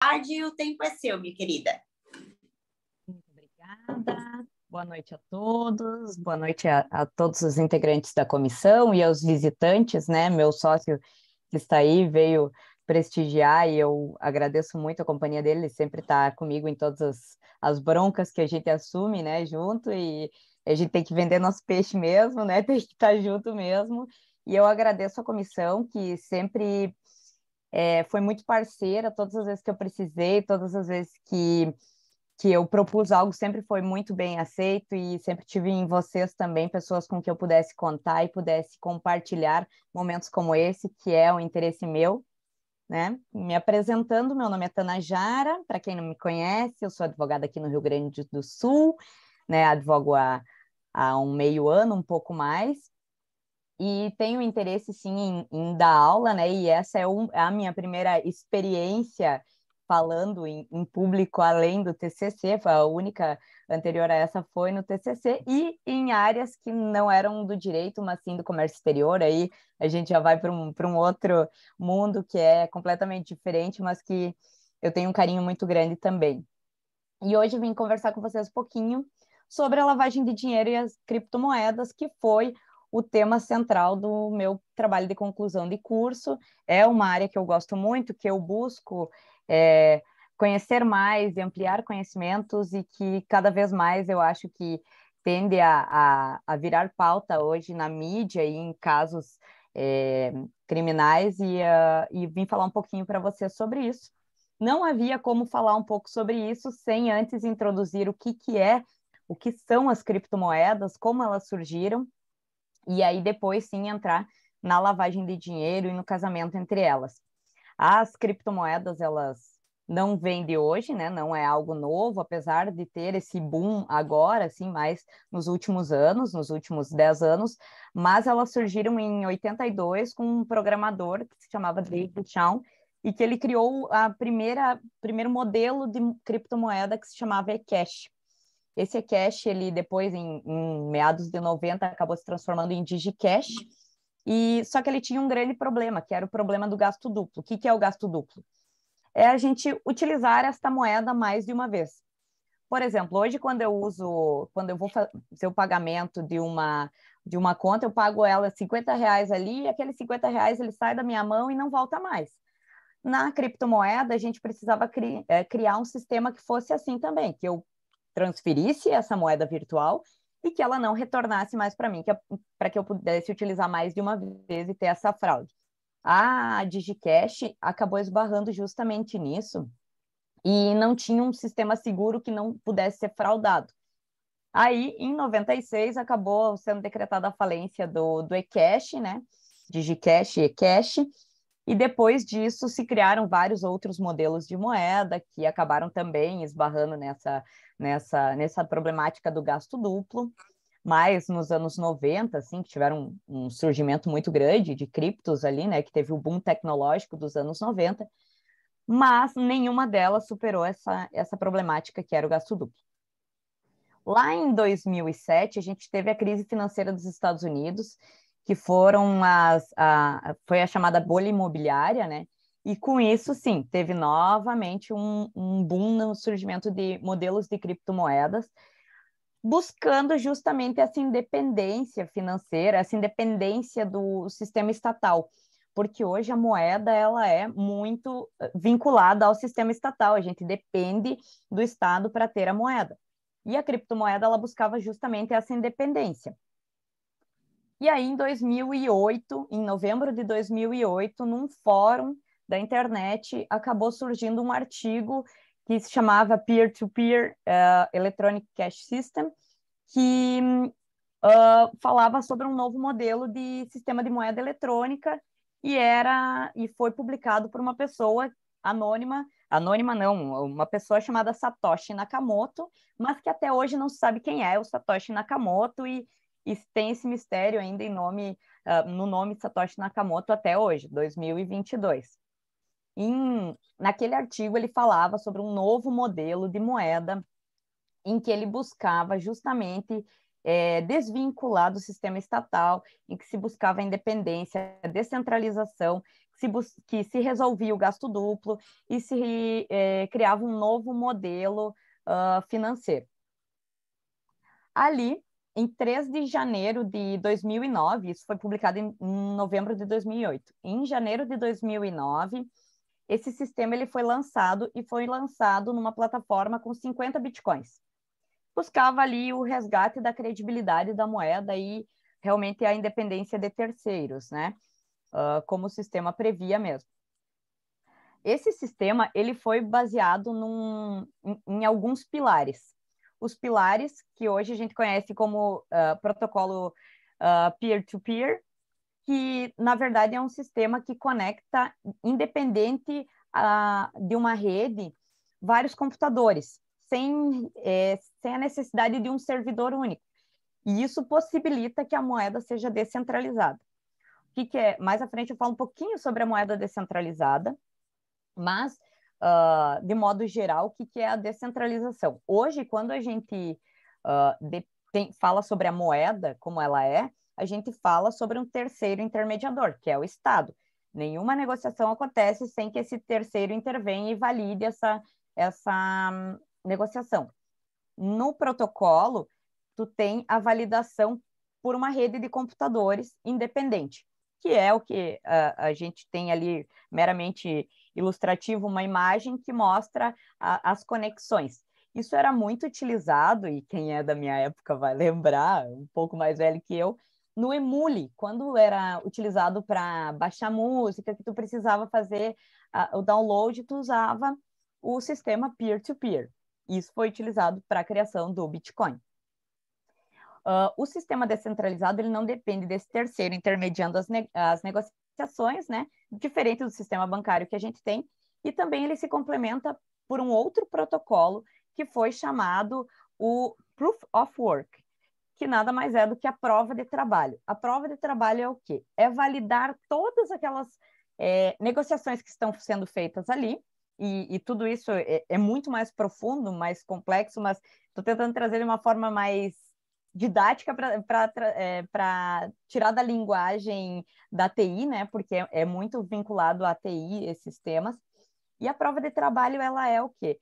tarde, o tempo é seu, minha querida. Muito obrigada. Boa noite a todos, boa noite a todos os integrantes da comissão e aos visitantes, né? Meu sócio que está aí veio prestigiar e eu agradeço muito a companhia dele, ele sempre está comigo em todas as broncas que a gente assume, né, junto, e a gente tem que vender nosso peixe mesmo, né? Tem que estar junto mesmo. E eu agradeço a comissão que sempre foi muito parceira, todas as vezes que eu precisei, todas as vezes que eu propus algo, sempre foi muito bem aceito e sempre tive em vocês também pessoas com que eu pudesse contar e pudesse compartilhar momentos como esse, que é um interesse meu, né? Me apresentando, meu nome é Tana Jara, para quem não me conhece, eu sou advogada aqui no Rio Grande do Sul, né? Advogo há um meio ano, um pouco mais, e tenho interesse sim em dar aula, né? E essa é a minha primeira experiência falando em público além do TCC, foi a única anterior a essa foi no TCC, e em áreas que não eram do direito, mas sim do comércio exterior. Aí a gente já vai para um outro mundo que é completamente diferente, mas que eu tenho um carinho muito grande também. E hoje eu vim conversar com vocês um pouquinho sobre a lavagem de dinheiro e as criptomoedas, que foi o tema central do meu trabalho de conclusão de curso. É uma área que eu gosto muito, que eu busco conhecer mais e ampliar conhecimentos, e que cada vez mais eu acho que tende a virar pauta hoje na mídia e em casos criminais, e vim falar um pouquinho para vocês sobre isso. Não havia como falar um pouco sobre isso sem antes introduzir o que são as criptomoedas, como elas surgiram, e aí depois sim entrar na lavagem de dinheiro e no casamento entre elas. As criptomoedas, elas não vêm de hoje, né? Não é algo novo, apesar de ter esse boom agora, assim, mais nos últimos anos, nos últimos 10 anos, mas elas surgiram em 82 com um programador que se chamava David Chaum, e que ele criou primeiro modelo de criptomoeda que se chamava eCash. Esse eCash, ele depois, em meados de 90, acabou se transformando em DigiCash, e só que ele tinha um grande problema, que era o problema do gasto duplo. O que é o gasto duplo? É a gente utilizar esta moeda mais de uma vez. Por exemplo, hoje quando eu vou fazer o pagamento de uma conta, eu pago ela R$ 50 ali, e aqueles R$ 50 ele sai da minha mão e não volta mais. Na criptomoeda, a gente precisava criar um sistema que fosse assim também, que eu transferisse essa moeda virtual e que ela não retornasse mais para mim, para que eu pudesse utilizar mais de uma vez e ter essa fraude. A DigiCash acabou esbarrando justamente nisso e não tinha um sistema seguro que não pudesse ser fraudado. Aí, em 96, acabou sendo decretada a falência do eCash, né? DigiCash e eCash, e depois disso se criaram vários outros modelos de moeda que acabaram também esbarrando nessa problemática do gasto duplo. Mas nos anos 90, assim, que tiveram um surgimento muito grande de criptos ali, né, que teve o boom tecnológico dos anos 90, mas nenhuma delas superou essa problemática que era o gasto duplo. Lá em 2007, a gente teve a crise financeira dos Estados Unidos, que foi a chamada bolha imobiliária, né? E com isso, sim, teve novamente um boom no surgimento de modelos de criptomoedas, buscando justamente essa independência financeira, essa independência do sistema estatal, porque hoje a moeda ela é muito vinculada ao sistema estatal, a gente depende do Estado para ter a moeda. E a criptomoeda ela buscava justamente essa independência. E aí, em 2008, em novembro de 2008, num fórum da internet, acabou surgindo um artigo que se chamava Peer-to-Peer Electronic Cash System, que falava sobre um novo modelo de sistema de moeda eletrônica, e foi publicado por uma pessoa anônima não, uma pessoa chamada Satoshi Nakamoto, mas que até hoje não se sabe quem é o Satoshi Nakamoto, e tem esse mistério ainda no nome Satoshi Nakamoto até hoje, 2022. Naquele artigo ele falava sobre um novo modelo de moeda em que ele buscava justamente desvincular do sistema estatal, em que se buscava a independência, a descentralização, que que se resolvia o gasto duplo e se criava um novo modelo financeiro. Ali, em 3 de janeiro de 2009, isso foi publicado em novembro de 2008. Em janeiro de 2009, esse sistema ele foi lançado numa plataforma com 50 bitcoins. Buscava ali o resgate da credibilidade da moeda e realmente a independência de terceiros, né? Como o sistema previa mesmo. Esse sistema ele foi baseado em alguns pilares. Os pilares que hoje a gente conhece como protocolo peer-to-peer, que na verdade é um sistema que conecta, independente de uma rede, vários computadores, sem a necessidade de um servidor único. E isso possibilita que a moeda seja descentralizada. O que é? Mais à frente eu falo um pouquinho sobre a moeda descentralizada, mas, de modo geral, o que é a descentralização? Hoje, quando a gente fala sobre a moeda, como ela é, a gente fala sobre um terceiro intermediador, que é o Estado. Nenhuma negociação acontece sem que esse terceiro intervenha e valide essa negociação. No protocolo, tu tem a validação por uma rede de computadores independente, que é o que a gente tem ali meramente ilustrativo, uma imagem que mostra as conexões. Isso era muito utilizado, e quem é da minha época vai lembrar, um pouco mais velho que eu, no Emule, quando era utilizado para baixar música, que tu precisava fazer o download, tu usava o sistema peer-to-peer. Isso foi utilizado para a criação do Bitcoin. O sistema descentralizado ele não depende desse terceiro intermediando as negociações, né? Diferente do sistema bancário que a gente tem, e também ele se complementa por um outro protocolo que foi chamado o Proof of Work, que nada mais é do que a prova de trabalho. A prova de trabalho é o quê? É validar todas aquelas negociações que estão sendo feitas ali, e tudo isso é muito mais profundo, mais complexo, mas estou tentando trazer de uma forma mais didática para tirar da linguagem da TI, né? Porque é muito vinculado à TI esses temas. E a prova de trabalho, ela é o quê?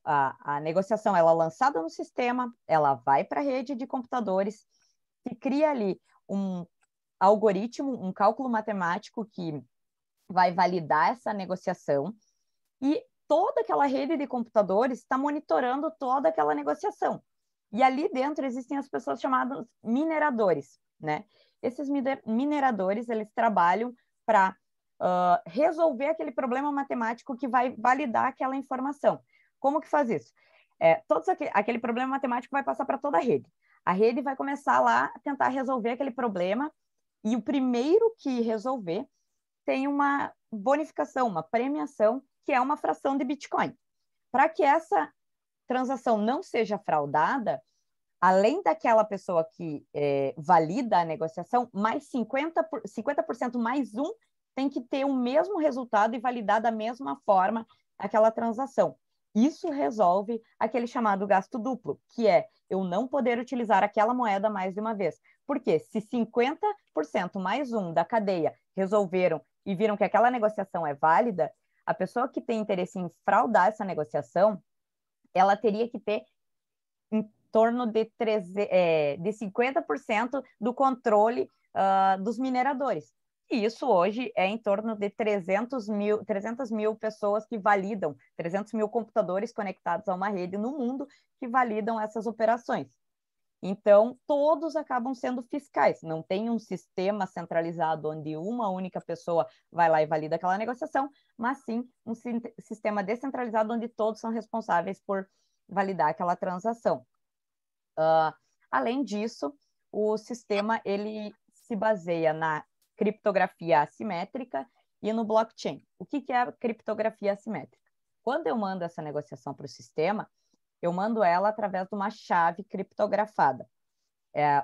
A negociação, ela é lançada no sistema, ela vai para a rede de computadores, se cria ali um algoritmo, um cálculo matemático que vai validar essa negociação e toda aquela rede de computadores está monitorando toda aquela negociação. E ali dentro existem as pessoas chamadas mineradores, né? Esses mineradores, eles trabalham para resolver aquele problema matemático que vai validar aquela informação. Como que faz isso? Aquele problema matemático vai passar para toda a rede. A rede vai começar lá a tentar resolver aquele problema e o primeiro que resolver tem uma bonificação, uma premiação, que é uma fração de Bitcoin. Para que essa transação não seja fraudada, além daquela pessoa que valida a negociação, mais 50% mais um tem que ter o mesmo resultado e validar da mesma forma aquela transação. Isso resolve aquele chamado gasto duplo, que é eu não poder utilizar aquela moeda mais de uma vez. Porque se 50% mais um da cadeia resolveram e viram que aquela negociação é válida, a pessoa que tem interesse em fraudar essa negociação, ela teria que ter em torno de 50% do controle dos mineradores. E isso hoje é em torno de 300 mil pessoas que validam, 300 mil computadores conectados a uma rede no mundo que validam essas operações. Então, todos acabam sendo fiscais, não tem um sistema centralizado onde uma única pessoa vai lá e valida aquela negociação, mas sim um sistema descentralizado onde todos são responsáveis por validar aquela transação. Além disso, o sistema ele se baseia na criptografia assimétrica e no blockchain. O que é a criptografia assimétrica? Quando eu mando essa negociação para o sistema, eu mando ela através de uma chave criptografada.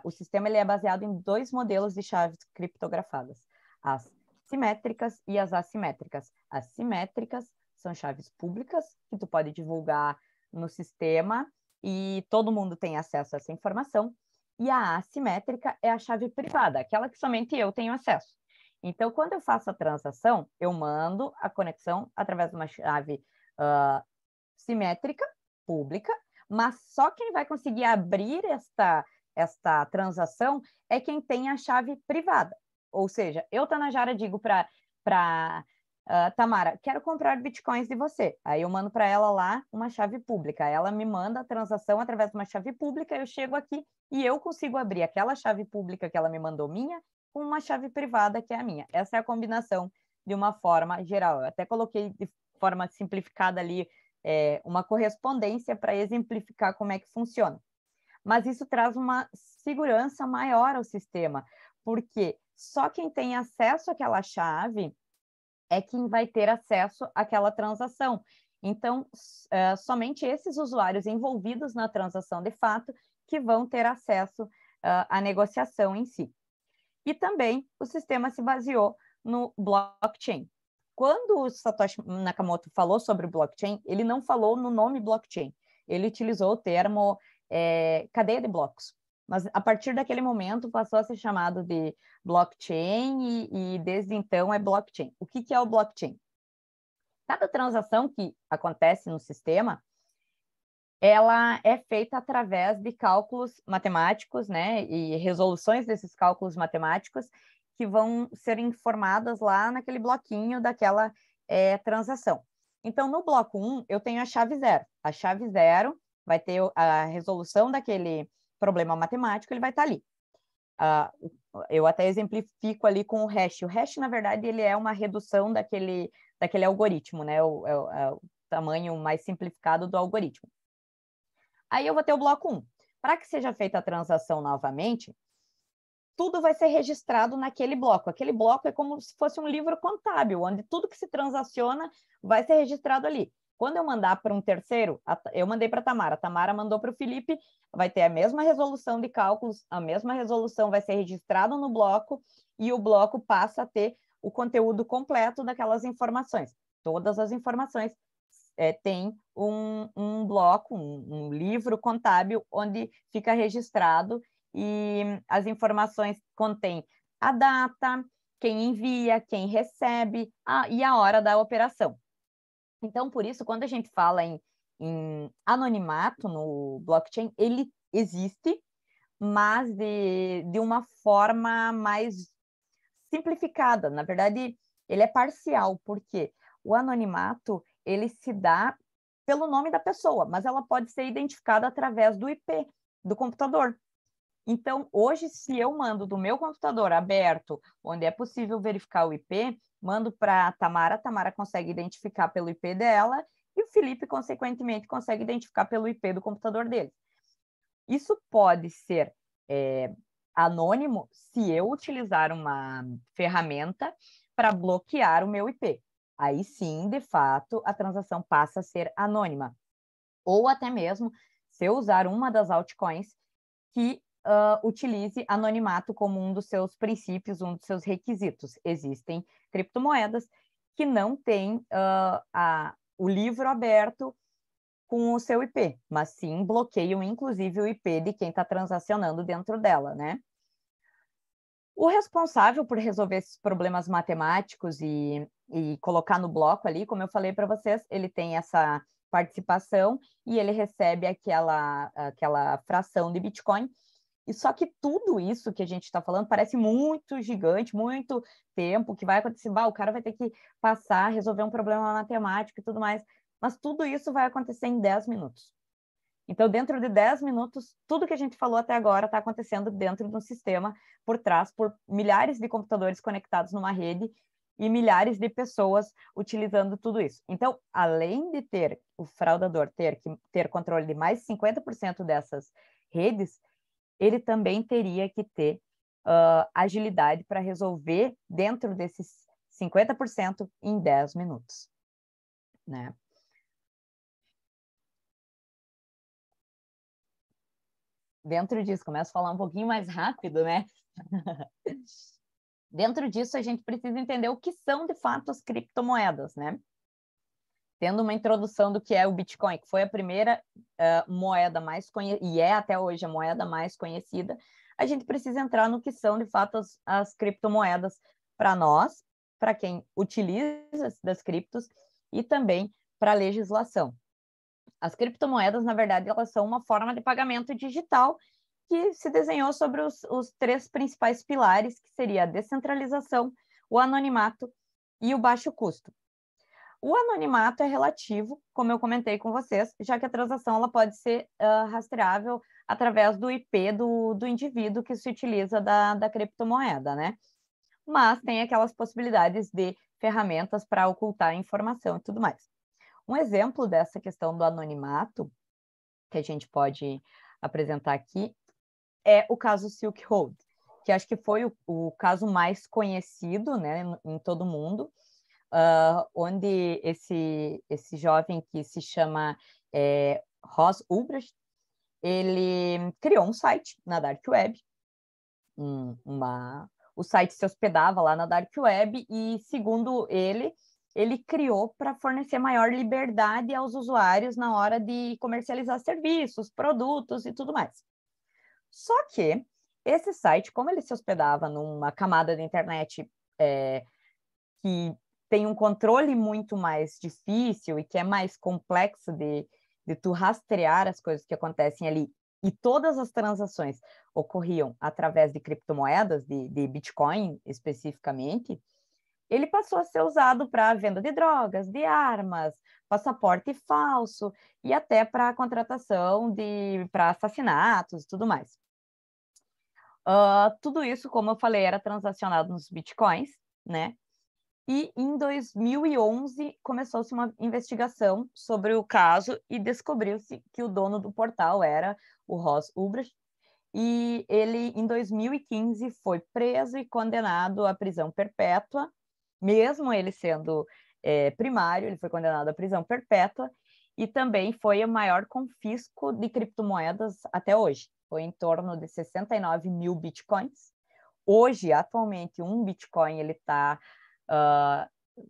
O sistema ele é baseado em 2 modelos de chaves criptografadas, as simétricas e as assimétricas. As simétricas são chaves públicas que tu pode divulgar no sistema e todo mundo tem acesso a essa informação. E a assimétrica é a chave privada, aquela que somente eu tenho acesso. Então, quando eu faço a transação, eu mando a conexão através de uma chave simétrica, pública, mas só quem vai conseguir abrir esta transação é quem tem a chave privada. Ou seja, eu, Tanajara, digo para Tamara, quero comprar bitcoins de você. Aí eu mando para ela lá uma chave pública. Ela me manda a transação através de uma chave pública, eu chego aqui e eu consigo abrir aquela chave pública que ela me mandou minha com uma chave privada que é a minha. Essa é a combinação de uma forma geral. Eu até coloquei de forma simplificada ali uma correspondência para exemplificar como é que funciona. Mas isso traz uma segurança maior ao sistema, porque só quem tem acesso àquela chave é quem vai ter acesso àquela transação. Então, somente esses usuários envolvidos na transação de fato que vão ter acesso à negociação em si. E também o sistema se baseou no blockchain. Quando o Satoshi Nakamoto falou sobre o blockchain, ele não falou no nome blockchain, ele utilizou o termo cadeia de blocos. Mas a partir daquele momento passou a ser chamado de blockchain e desde então é blockchain. O que é o blockchain? Cada transação que acontece no sistema, ela é feita através de cálculos matemáticos, né, e resoluções desses cálculos matemáticos que vão ser informadas lá naquele bloquinho daquela transação. Então, no bloco 1, eu tenho a chave 0. A chave 0 vai ter a resolução daquele problema matemático, ele vai estar ali. Eu até exemplifico ali com o hash. O hash, na verdade, ele é uma redução daquele algoritmo, né? O tamanho mais simplificado do algoritmo. Aí eu vou ter o bloco 1. Para que seja feita a transação novamente, tudo vai ser registrado naquele bloco. Aquele bloco é como se fosse um livro contábil, onde tudo que se transaciona vai ser registrado ali. Quando eu mandar para um terceiro, eu mandei para a Tamara mandou para o Felipe, vai ter a mesma resolução de cálculos, a mesma resolução vai ser registrada no bloco e o bloco passa a ter o conteúdo completo daquelas informações. Todas as informações têm um bloco, um livro contábil onde fica registrado e as informações contêm a data, quem envia, quem recebe e a hora da operação. Então, por isso, quando a gente fala em anonimato no blockchain, ele existe, mas de uma forma mais simplificada. Na verdade, ele é parcial, porque o anonimato ele se dá pelo nome da pessoa, mas ela pode ser identificada através do IP do computador. Então, hoje, se eu mando do meu computador aberto, onde é possível verificar o IP, mando para a Tamara consegue identificar pelo IP dela, e o Felipe, consequentemente, consegue identificar pelo IP do computador dele. Isso pode ser anônimo se eu utilizar uma ferramenta para bloquear o meu IP. Aí sim, de fato, a transação passa a ser anônima. Ou até mesmo se eu usar uma das altcoins que utilize anonimato como um dos seus princípios, um dos seus requisitos. Existem criptomoedas que não têm o livro aberto com o seu IP, mas sim bloqueiam, inclusive, o IP de quem está transacionando dentro dela, né? O responsável por resolver esses problemas matemáticos e colocar no bloco ali, como eu falei para vocês, ele tem essa participação e ele recebe aquela fração de Bitcoin. E só que tudo isso que a gente está falando parece muito gigante, muito tempo que vai acontecer. O cara vai ter que passar, resolver um problema matemático e tudo mais. Mas tudo isso vai acontecer em 10 minutos. Então, dentro de 10 minutos, tudo que a gente falou até agora está acontecendo dentro de um sistema por trás, por milhares de computadores conectados numa rede e milhares de pessoas utilizando tudo isso. Então, além de ter o fraudador ter controle de mais 50% dessas redes, ele também teria que ter agilidade para resolver dentro desses 50% em 10 minutos, né? Dentro disso, começo a falar um pouquinho mais rápido, né? Dentro disso, a gente precisa entender o que são, de fato, as criptomoedas, né? Tendo uma introdução do que é o Bitcoin, que foi a primeira moeda mais conhecida, e é até hoje a moeda mais conhecida, a gente precisa entrar no que são, de fato, as criptomoedas para nós, para quem utiliza das criptos e também para a legislação. As criptomoedas, na verdade, elas são uma forma de pagamento digital que se desenhou sobre os 3 principais pilares, que seria a descentralização, o anonimato e o baixo custo. O anonimato é relativo, como eu comentei com vocês, já que a transação ela pode ser rastreável através do IP do indivíduo que se utiliza da criptomoeda, né? Mas tem aquelas possibilidades de ferramentas para ocultar a informação e tudo mais. Um exemplo dessa questão do anonimato, que a gente pode apresentar aqui, é o caso Silk Road, que acho que foi o caso mais conhecido, né, em todo mundo, onde esse jovem que se chama Ross Ulbricht, ele criou um site na Dark Web, o site se hospedava lá na Dark Web e, segundo ele criou para fornecer maior liberdade aos usuários na hora de comercializar serviços, produtos e tudo mais. Só que esse site, como ele se hospedava numa camada da internet que tem um controle muito mais difícil e que é mais complexo de tu rastrear as coisas que acontecem ali, e todas as transações ocorriam através de criptomoedas, de Bitcoin especificamente, ele passou a ser usado para venda de drogas, de armas, passaporte falso e até para contratação para assassinatos e tudo mais. Tudo isso, como eu falei, era transacionado nos Bitcoins, né? E em 2011 começou-se uma investigação sobre o caso e descobriu-se que o dono do portal era o Ross Ulbricht, e ele, em 2015, foi preso e condenado à prisão perpétua, mesmo ele sendo primário, ele foi condenado à prisão perpétua, e também foi o maior confisco de criptomoedas até hoje. Foi em torno de 69 mil bitcoins. Hoje, atualmente, um bitcoin ele está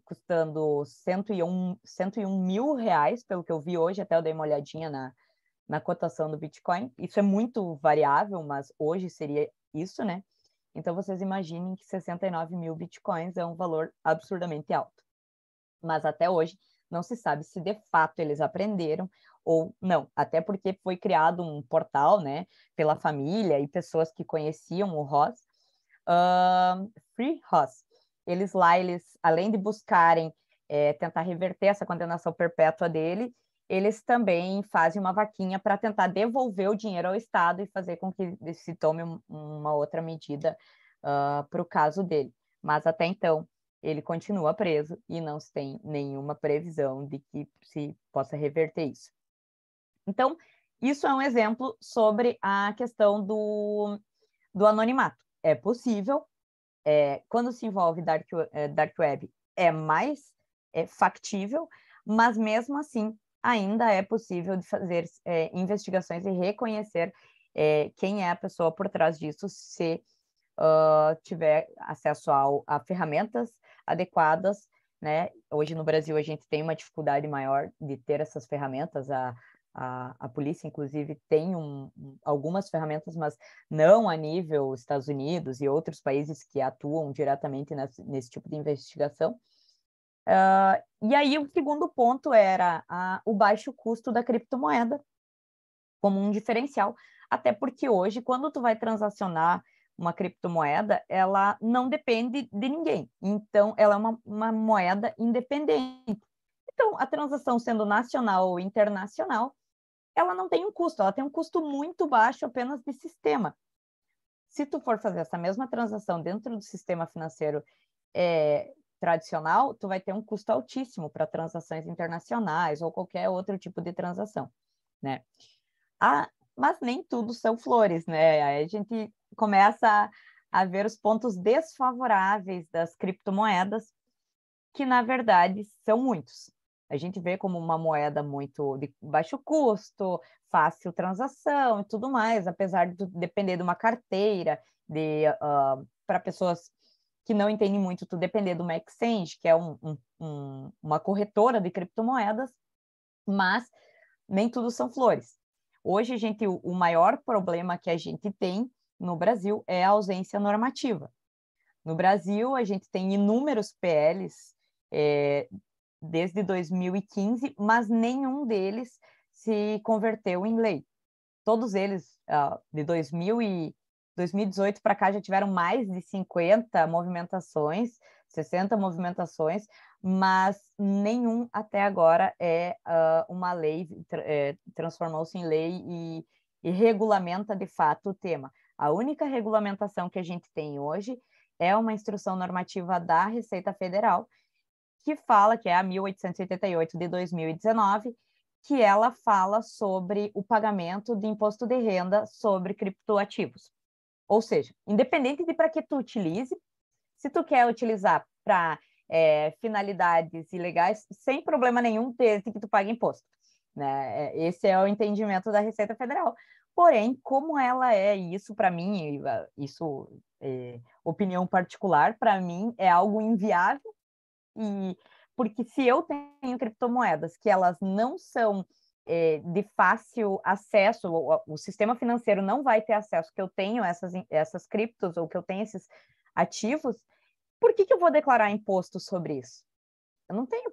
custando 101 mil reais, pelo que eu vi hoje, até eu dei uma olhadinha na cotação do Bitcoin. Isso é muito variável, mas hoje seria isso, né? Então, vocês imaginem que 69 mil Bitcoins é um valor absurdamente alto. Mas até hoje não se sabe se de fato eles aprenderam ou não, até porque foi criado um portal, né, pela família e pessoas que conheciam o Ross, Free Ross. Eles, além de buscarem tentar reverter essa condenação perpétua dele, eles também fazem uma vaquinha para tentar devolver o dinheiro ao Estado e fazer com que se tome uma outra medida para o caso dele. Mas até então, ele continua preso e não se tem nenhuma previsão de que se possa reverter isso. Então, isso é um exemplo sobre a questão do anonimato. É possível, quando se envolve dark web, é mais factível, mas mesmo assim, ainda é possível de fazer investigações e reconhecer quem é a pessoa por trás disso, se tiver acesso a ferramentas adequadas, né? Hoje no Brasil a gente tem uma dificuldade maior de ter essas ferramentas, a polícia, inclusive, tem algumas ferramentas, mas não a nível Estados Unidos e outros países que atuam diretamente nesse tipo de investigação. E aí o segundo ponto era o baixo custo da criptomoeda como um diferencial, até porque hoje, quando tu vai transacionar uma criptomoeda, ela não depende de ninguém, então ela é uma moeda independente. Então, a transação sendo nacional ou internacional, ela não tem um custo, ela tem um custo muito baixo apenas de sistema. Se tu for fazer essa mesma transação dentro do sistema financeiro tradicional, tu vai ter um custo altíssimo para transações internacionais ou qualquer outro tipo de transação, né? Mas nem tudo são flores, né? Aí a gente começa a ver os pontos desfavoráveis das criptomoedas, que na verdade são muitos. A gente vê como uma moeda muito de baixo custo, fácil transação e tudo mais, apesar de depender de uma carteira, para pessoas que não entendem muito, tu depender de uma exchange, que é uma corretora de criptomoedas, mas nem tudo são flores. Hoje, o maior problema que a gente tem no Brasil é a ausência normativa. No Brasil, a gente tem inúmeros PLs desde 2015, mas nenhum deles se converteu em lei. Todos eles, de 2018 para cá, já tiveram mais de 50 movimentações, 60 movimentações, mas nenhum até agora é uma lei, transformou-se em lei e regulamenta de fato o tema. A única regulamentação que a gente tem hoje é uma instrução normativa da Receita Federal, que fala, que é a 1888 de 2019, que ela fala sobre o pagamento de imposto de renda sobre criptoativos. Ou seja, independente de para que tu utilize, se tu quer utilizar para finalidades ilegais, sem problema nenhum, desde que tu pague imposto. Né? Esse é o entendimento da Receita Federal. Porém, como ela é isso para mim, isso opinião particular, para mim é algo inviável, porque se eu tenho criptomoedas que elas não são de fácil acesso, o sistema financeiro não vai ter acesso, que eu tenho essas criptos ou que eu tenho esses ativos, por que eu vou declarar imposto sobre isso? Eu não tenho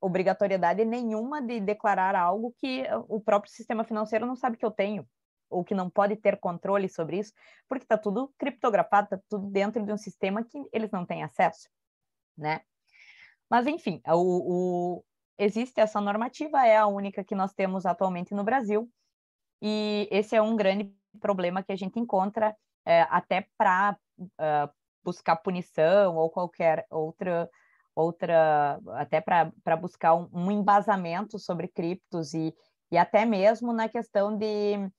obrigatoriedade nenhuma de declarar algo que o próprio sistema financeiro não sabe que eu tenho, ou que não pode ter controle sobre isso, porque está tudo criptografado, está tudo dentro de um sistema que eles não têm acesso, né? Mas, enfim, existe essa normativa, é a única que nós temos atualmente no Brasil, e esse é um grande problema que a gente encontra até para buscar punição ou qualquer outra até para buscar um embasamento sobre criptos e até mesmo na questão de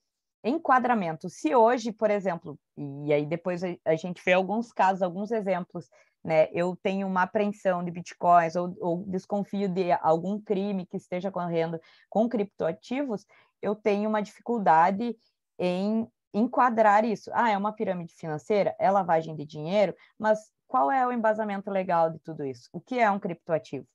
enquadramento. Se hoje, por exemplo, e aí depois a gente vê alguns casos, alguns exemplos, né? Eu tenho uma apreensão de bitcoins ou desconfio de algum crime que esteja ocorrendo com criptoativos, eu tenho uma dificuldade em enquadrar isso. É uma pirâmide financeira? É lavagem de dinheiro? Mas qual é o embasamento legal de tudo isso? O que é um criptoativo?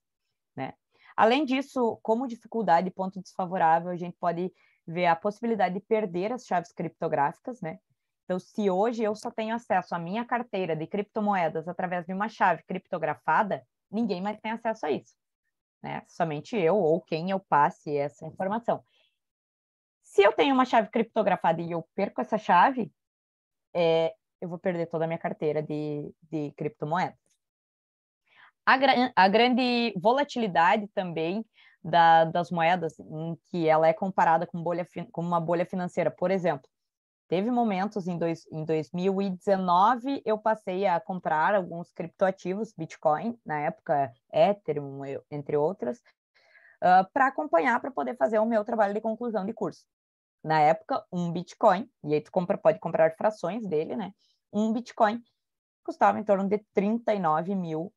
Né? Além disso, como dificuldade e ponto desfavorável, a gente pode ver a possibilidade de perder as chaves criptográficas, né? Então, se hoje eu só tenho acesso à minha carteira de criptomoedas através de uma chave criptografada, ninguém mais tem acesso a isso, né? Somente eu ou quem eu passe essa informação. Se eu tenho uma chave criptografada e eu perco essa chave, eu vou perder toda a minha carteira de criptomoedas. A grande volatilidade também das moedas, em que ela é comparada com uma bolha financeira. Por exemplo, teve momentos em 2019, eu passei a comprar alguns criptoativos, Bitcoin, na época Ethereum, entre outras, para acompanhar, para poder fazer o meu trabalho de conclusão de curso. Na época, um Bitcoin, e aí tu pode comprar frações dele, né? Um Bitcoin custava em torno de R$39 mil.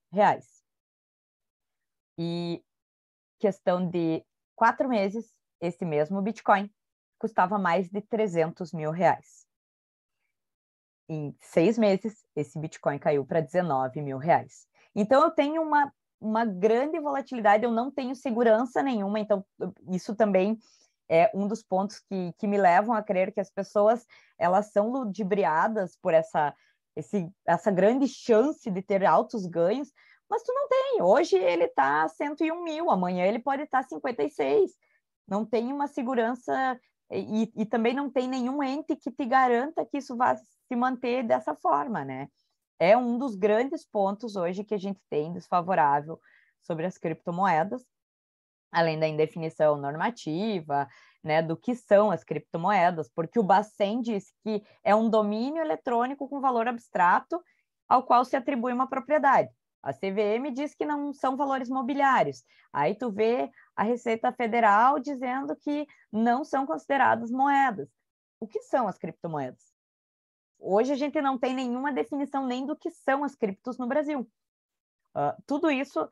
E questão de 4 meses, esse mesmo Bitcoin custava mais de R$300 mil. Em 6 meses, esse Bitcoin caiu para R$19 mil. Então, eu tenho uma grande volatilidade, eu não tenho segurança nenhuma, então isso também é um dos pontos que me levam a crer que as pessoas elas são ludibriadas por essa grande chance de ter altos ganhos, mas tu não tem. Hoje ele está 101 mil, amanhã ele pode estar 56. Não tem uma segurança e também não tem nenhum ente que te garanta que isso vai se manter dessa forma, né? É um dos grandes pontos hoje que a gente tem desfavorável sobre as criptomoedas, além da indefinição normativa, né, do que são as criptomoedas, porque o Bacen diz que é um domínio eletrônico com valor abstrato ao qual se atribui uma propriedade. A CVM diz que não são valores mobiliários. Aí tu vê a Receita Federal dizendo que não são consideradas moedas. O que são as criptomoedas? Hoje a gente não tem nenhuma definição nem do que são as criptos no Brasil. Tudo isso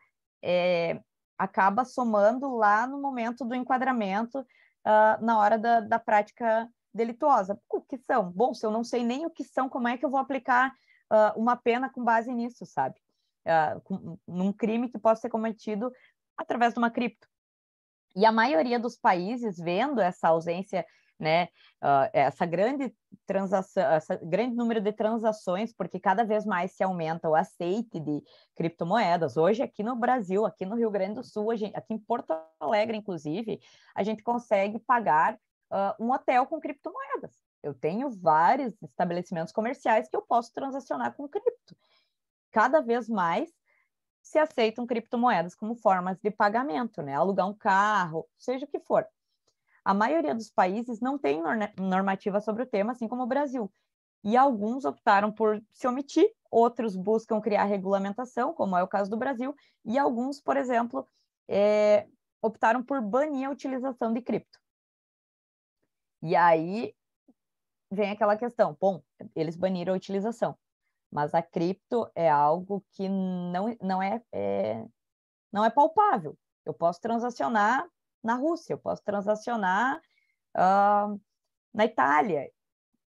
acaba somando lá no momento do enquadramento, na hora da prática delituosa. O que são? Bom, se eu não sei nem o que são, como é que eu vou aplicar uma pena com base nisso, sabe? Num crime que possa ser cometido através de uma cripto. E a maioria dos países, vendo essa ausência né, essa grande transação, esse grande número de transações, porque cada vez mais se aumenta o aceite de criptomoedas. Hoje, aqui no Brasil, aqui no Rio Grande do Sul, aqui em Porto Alegre, inclusive, a gente consegue pagar um hotel com criptomoedas. Eu tenho vários estabelecimentos comerciais que eu posso transacionar com cripto. Cada vez mais se aceitam criptomoedas como formas de pagamento, né? Alugar um carro, seja o que for. A maioria dos países não tem normativa sobre o tema, assim como o Brasil. E alguns optaram por se omitir, outros buscam criar regulamentação, como é o caso do Brasil, e alguns, por exemplo, optaram por banir a utilização de cripto. E aí vem aquela questão, bom, eles baniram a utilização, mas a cripto é algo que não é palpável. Eu posso transacionar na Rússia, eu posso transacionar na Itália.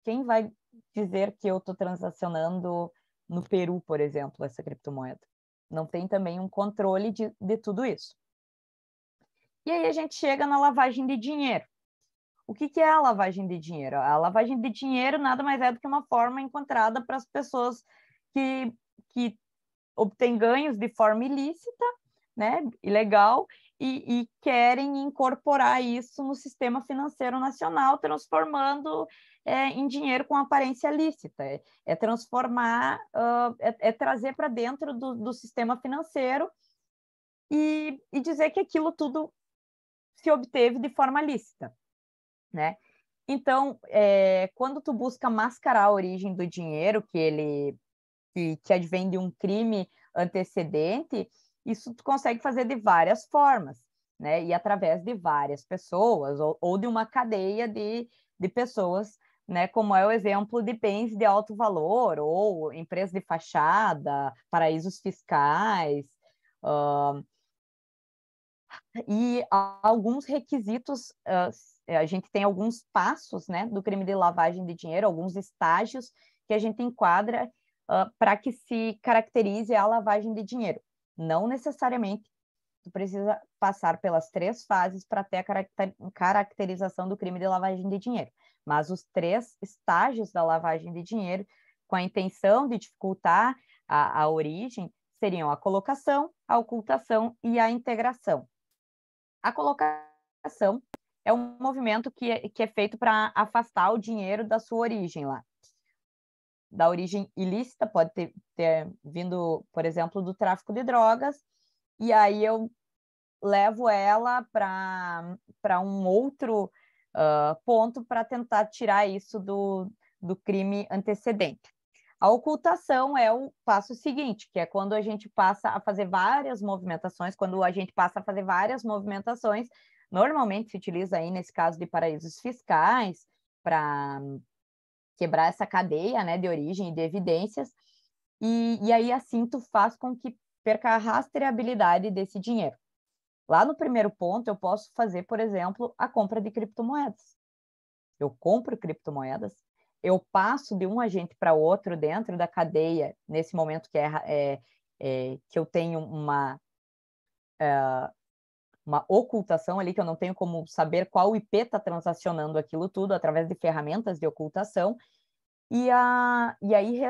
Quem vai dizer que eu estou transacionando no Peru, por exemplo, essa criptomoeda? Não tem também um controle de tudo isso. E aí a gente chega na lavagem de dinheiro. O que é a lavagem de dinheiro? A lavagem de dinheiro nada mais é do que uma forma encontrada para as pessoas que obtêm ganhos de forma ilícita, né, ilegal, e querem incorporar isso no sistema financeiro nacional, transformando em dinheiro com aparência lícita. É transformar, trazer para dentro do sistema financeiro e dizer que aquilo tudo se obteve de forma lícita, né? Então, quando tu busca mascarar a origem do dinheiro, que advém de um crime antecedente, isso tu consegue fazer de várias formas, né? E através de várias pessoas, ou de uma cadeia de pessoas, né? Como é o exemplo de bens de alto valor, ou empresas de fachada, paraísos fiscais, e alguns requisitos, a gente tem alguns passos, né, do crime de lavagem de dinheiro, alguns estágios que a gente enquadra para que se caracterize a lavagem de dinheiro. Não necessariamente tu precisa passar pelas 3 fases para ter a caracterização do crime de lavagem de dinheiro, mas os 3 estágios da lavagem de dinheiro, com a intenção de dificultar a origem, seriam a colocação, a ocultação e a integração. A colocação é um movimento que é feito para afastar o dinheiro da sua origem lá. Da origem ilícita, pode ter vindo, por exemplo, do tráfico de drogas, e aí eu levo ela para um outro ponto para tentar tirar isso do crime antecedente. A ocultação é o passo seguinte, que é quando a gente passa a fazer várias movimentações, normalmente se utiliza aí, nesse caso, de paraísos fiscais, para quebrar essa cadeia, né, de origem e de evidências, e aí assim tu faz com que perca a rastreabilidade desse dinheiro. Lá no primeiro ponto, eu posso fazer, por exemplo, a compra de criptomoedas. Eu compro criptomoedas, eu passo de um agente para outro dentro da cadeia, nesse momento que eu tenho uma ocultação ali, que eu não tenho como saber qual IP está transacionando aquilo tudo, através de ferramentas de ocultação, e aí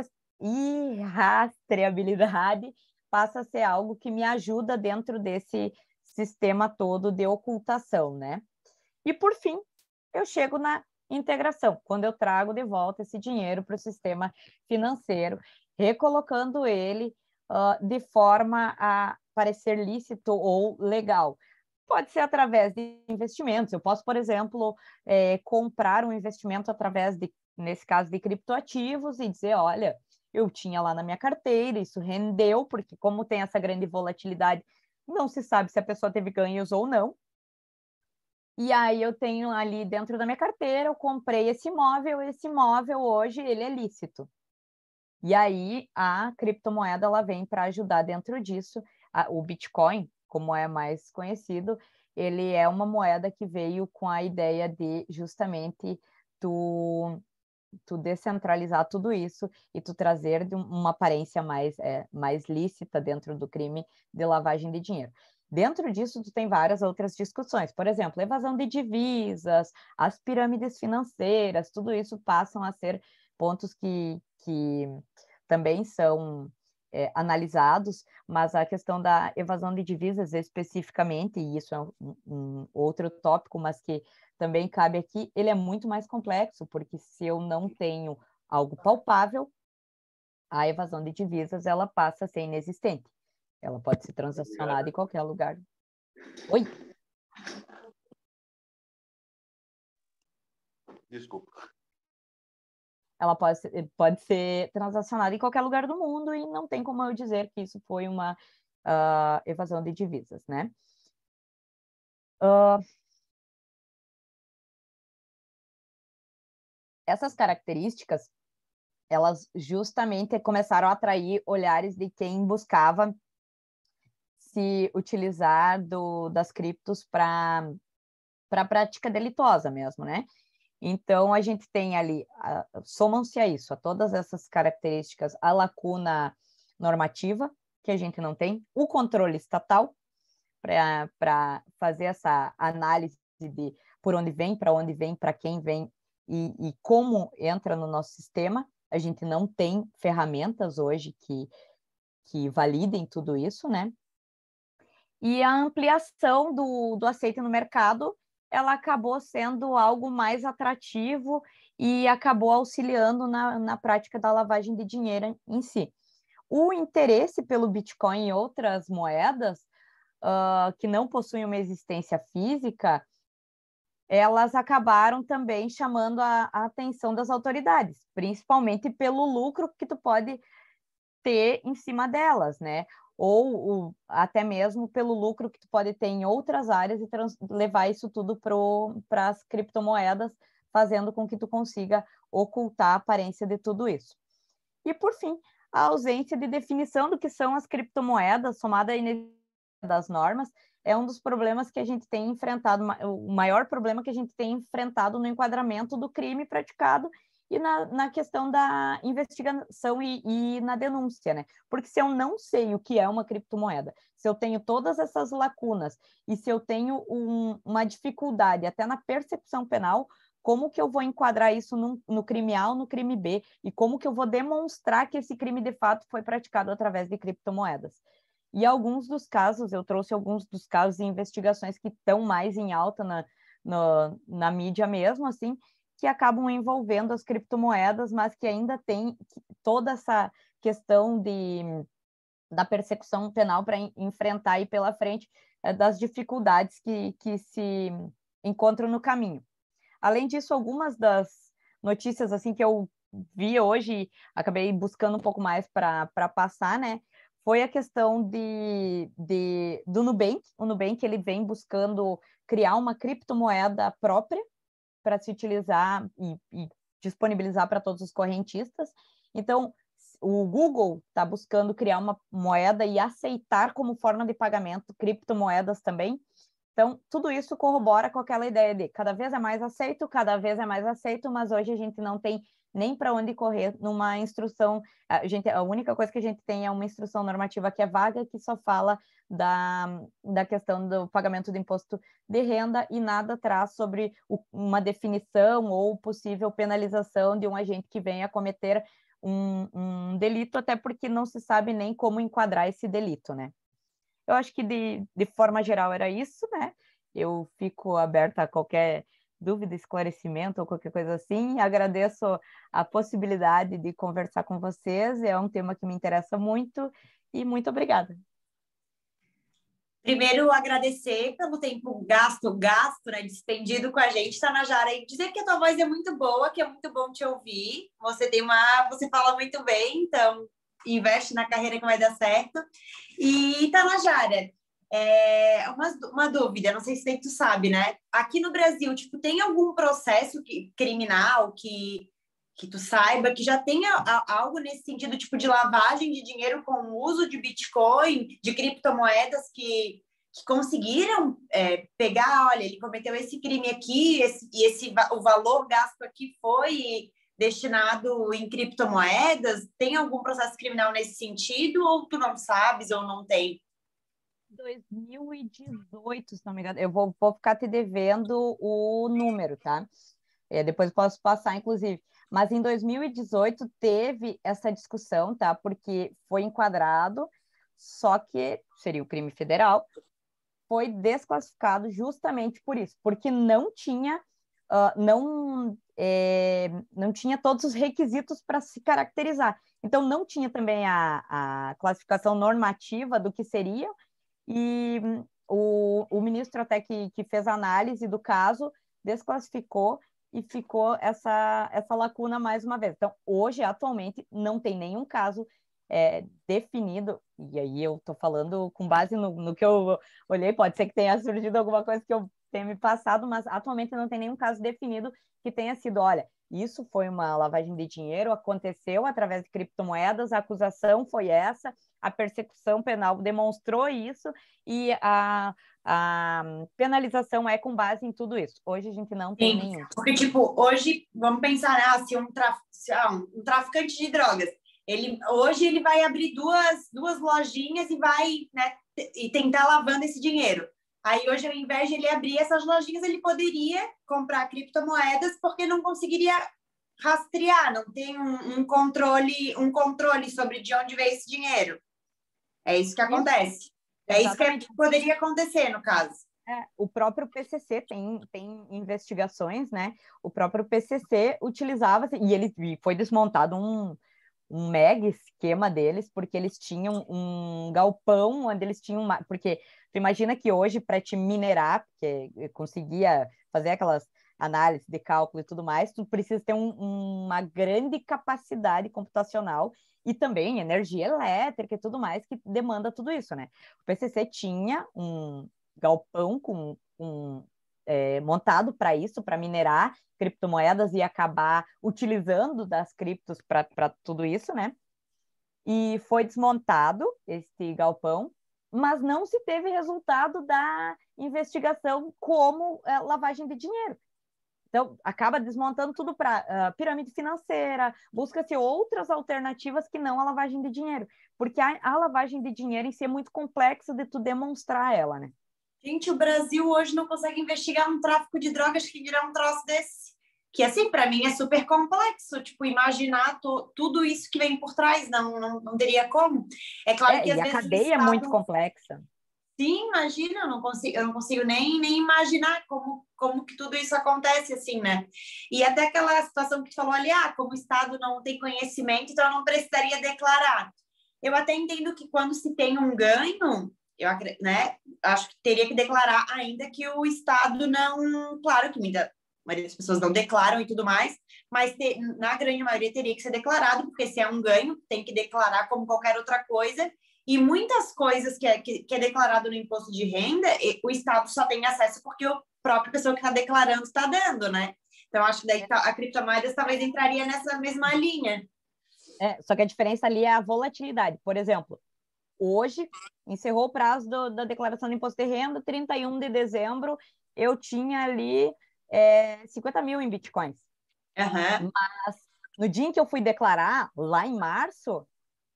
rastreabilidade passa a ser algo que me ajuda dentro desse sistema todo de ocultação, né? E, por fim, eu chego na integração, quando eu trago de volta esse dinheiro para o sistema financeiro, recolocando ele de forma a parecer lícito ou legal. Pode ser através de investimentos. Eu posso, por exemplo, comprar um investimento através nesse caso, de criptoativos e dizer, olha, eu tinha lá na minha carteira, isso rendeu, porque como tem essa grande volatilidade, não se sabe se a pessoa teve ganhos ou não. E aí eu tenho ali dentro da minha carteira, eu comprei esse imóvel hoje ele é lícito. E aí a criptomoeda ela vem para ajudar dentro disso. O Bitcoin, como é mais conhecido, ele é uma moeda que veio com a ideia de justamente tu descentralizar tudo isso e tu trazer uma aparência mais lícita dentro do crime de lavagem de dinheiro. Dentro disso, tu tem várias outras discussões. Por exemplo, evasão de divisas, as pirâmides financeiras, tudo isso passam a ser pontos que também são analisados, mas a questão da evasão de divisas especificamente, e isso é um outro tópico, mas que também cabe aqui, ele é muito mais complexo, porque se eu não tenho algo palpável, a evasão de divisas ela passa a ser inexistente. Ela pode ser transacionada em qualquer lugar. Oi? Desculpa. Ela pode ser transacionada em qualquer lugar do mundo e não tem como eu dizer que isso foi uma evasão de divisas, né? Essas características, elas justamente começaram a atrair olhares de quem buscava se utilizar das criptos para prática delitosa mesmo, né? Então, a gente tem ali, somam-se a isso, a todas essas características, a lacuna normativa, que a gente não tem, o controle estatal, para fazer essa análise de por onde vem, para quem vem e como entra no nosso sistema. A gente não tem ferramentas hoje que validem tudo isso, né? E a ampliação do aceite no mercado, ela acabou sendo algo mais atrativo e acabou auxiliando na prática da lavagem de dinheiro em si. O interesse pelo Bitcoin e outras moedas que não possuem uma existência física, elas acabaram também chamando a atenção das autoridades, principalmente pelo lucro que tu pode ter em cima delas, né? Ou até mesmo pelo lucro que tu pode ter em outras áreas e levar isso tudo para as criptomoedas, fazendo com que tu consiga ocultar a aparência de tudo isso. E, por fim, a ausência de definição do que são as criptomoedas, somada à inexistência das normas, é um dos problemas que a gente tem enfrentado, o maior problema que a gente tem enfrentado no enquadramento do crime praticado e na questão da investigação e na denúncia, né? Porque se eu não sei o que é uma criptomoeda, se eu tenho todas essas lacunas e se eu tenho uma dificuldade até na percepção penal, como que eu vou enquadrar isso no crime A ou no crime B? E como que eu vou demonstrar que esse crime de fato foi praticado através de criptomoedas? E alguns dos casos, eu trouxe alguns dos casos e investigações que estão mais em alta na mídia mesmo, assim, que acabam envolvendo as criptomoedas, mas que ainda tem toda essa questão da persecução penal para enfrentar aí pela frente das dificuldades que se encontram no caminho. Além disso, algumas das notícias assim que eu vi hoje, acabei buscando um pouco mais para passar, né? Foi a questão do Nubank. O Nubank ele vem buscando criar uma criptomoeda própria para se utilizar e disponibilizar para todos os correntistas. Então, o Google está buscando criar uma moeda e aceitar como forma de pagamento criptomoedas também. Então, tudo isso corrobora com aquela ideia de cada vez é mais aceito, mas hoje a gente não tem nem para onde correr numa instrução. A única coisa que a gente tem é uma instrução normativa que é vaga, que só fala da questão do pagamento do imposto de renda e nada traz sobre uma definição ou possível penalização de um agente que venha cometer um delito, até porque não se sabe nem como enquadrar esse delito, né? Eu acho que de forma geral era isso, né? Eu fico aberta a qualquer dúvida, esclarecimento ou qualquer coisa assim. Agradeço a possibilidade de conversar com vocês. É um tema que me interessa muito e muito obrigada. Primeiro, agradecer pelo tempo gasto, né, despendido com a gente, Tanajara, e dizer que a tua voz é muito boa, que é muito bom te ouvir. Você fala muito bem, então investe na carreira que vai dar certo. E Tanajara, uma dúvida, não sei se tu sabe, né? Aqui no Brasil, tipo, tem algum processo criminal que tu saiba que já tenha algo nesse sentido, tipo, de lavagem de dinheiro com o uso de Bitcoin, de criptomoedas que conseguiram pegar, olha, ele cometeu esse crime aqui, o valor gasto aqui foi destinado em criptomoedas? Tem algum processo criminal nesse sentido ou tu não sabes ou não tem? 2018, se não me engano. Eu vou ficar te devendo o número, tá? Depois eu posso passar, inclusive. Mas em 2018 teve essa discussão, tá? Porque foi enquadrado, só que seria o crime federal, foi desclassificado justamente por isso, porque não tinha, não tinha todos os requisitos para se caracterizar. Então, não tinha também a classificação normativa do que seria, e o ministro até que fez a análise do caso desclassificou e ficou essa lacuna mais uma vez. Então, hoje, atualmente, não tem nenhum caso definido, e aí eu estou falando com base no que eu olhei, pode ser que tenha surgido alguma coisa que eu tenha me passado, mas atualmente não tem nenhum caso definido que tenha sido, olha, isso foi uma lavagem de dinheiro, aconteceu através de criptomoedas, a acusação foi essa, a persecução penal demonstrou isso, e a penalização é com base em tudo isso. Hoje a gente não tem Sim, nenhum. porque, tipo, hoje, vamos pensar, né, se um traficante de drogas, hoje ele vai abrir duas lojinhas e vai, né, e tentar lavando esse dinheiro. Aí hoje, ao invés de ele abrir essas lojinhas, ele poderia comprar criptomoedas porque não conseguiria rastrear, não tem um controle sobre de onde veio esse dinheiro. É isso que Isso, acontece. É isso exatamente. que poderia acontecer, no caso. O próprio PCC tem investigações, né? O próprio PCC utilizava, e foi desmontado um mega esquema deles, porque eles tinham um galpão onde eles tinham porque tu imagina que hoje para te minerar, porque conseguia fazer aquelas análises de cálculo e tudo mais, tu precisa ter uma grande capacidade computacional e também energia elétrica e tudo mais que demanda tudo isso, né? O PCC tinha um galpão montado para isso, para minerar criptomoedas e acabar utilizando das criptos para tudo isso, né? E foi desmontado esse galpão, mas não se teve resultado da investigação como lavagem de dinheiro. Então, acaba desmontando tudo para pirâmide financeira, busca-se outras alternativas que não a lavagem de dinheiro, porque a lavagem de dinheiro em si é muito complexa de tu demonstrar ela, né? Gente, o Brasil hoje não consegue investigar um tráfico de drogas que dirá um troço desse. Que, assim, para mim é super complexo. Tipo, imaginar tudo isso que vem por trás, não teria como. É claro que, às E a vezes, o cadeia é muito Estado... complexa. Sim, imagina, eu não consigo nem imaginar como que tudo isso acontece, assim, né? E até aquela situação que tu falou ali, como o Estado não tem conhecimento, então não precisaria declarar. Eu até entendo que quando se tem um ganho, né, acho que teria que declarar, ainda que o Estado não... Claro que a maioria das pessoas não declaram e tudo mais, mas na grande maioria teria que ser declarado, porque se é um ganho, tem que declarar como qualquer outra coisa, e muitas coisas que é declarado no imposto de renda, o Estado só tem acesso porque a própria pessoa que está declarando está dando, né? Então, acho que daí a criptomoedas talvez entraria nessa mesma linha. Só que a diferença ali é a volatilidade. Por exemplo, hoje encerrou o prazo da declaração do imposto de renda, 31 de dezembro, eu tinha ali 50 mil em bitcoins. Uhum. Mas no dia em que eu fui declarar, lá em março,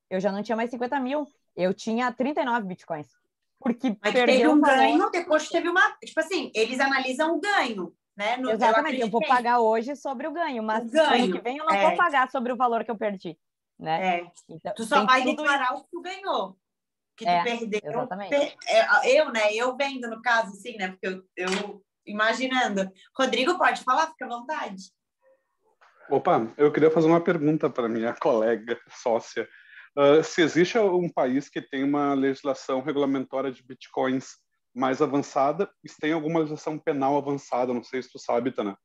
eu já não tinha mais 50 mil, eu tinha 39 bitcoins. Porque Mas teve perdeu o um valor. ganho, depois teve uma... Tipo assim, eles analisam o ganho, né? Eu Exatamente, eu acredito vou que é isso. pagar hoje sobre o ganho, mas O ano que ganho, vem eu não vou pagar sobre o valor que eu perdi, né? é. Então, Tu só tem vai tudo isso. declarar o que tu ganhou. Que tu perdeu. Exatamente. Né? Eu vendo, no caso, assim, né? Porque eu imaginando. Rodrigo, pode falar? Fica à vontade. Opa, eu queria fazer uma pergunta para minha colega sócia. Se existe um país que tem uma legislação regulamentória de bitcoins mais avançada, e se tem alguma legislação penal avançada, não sei se tu sabe, Tana.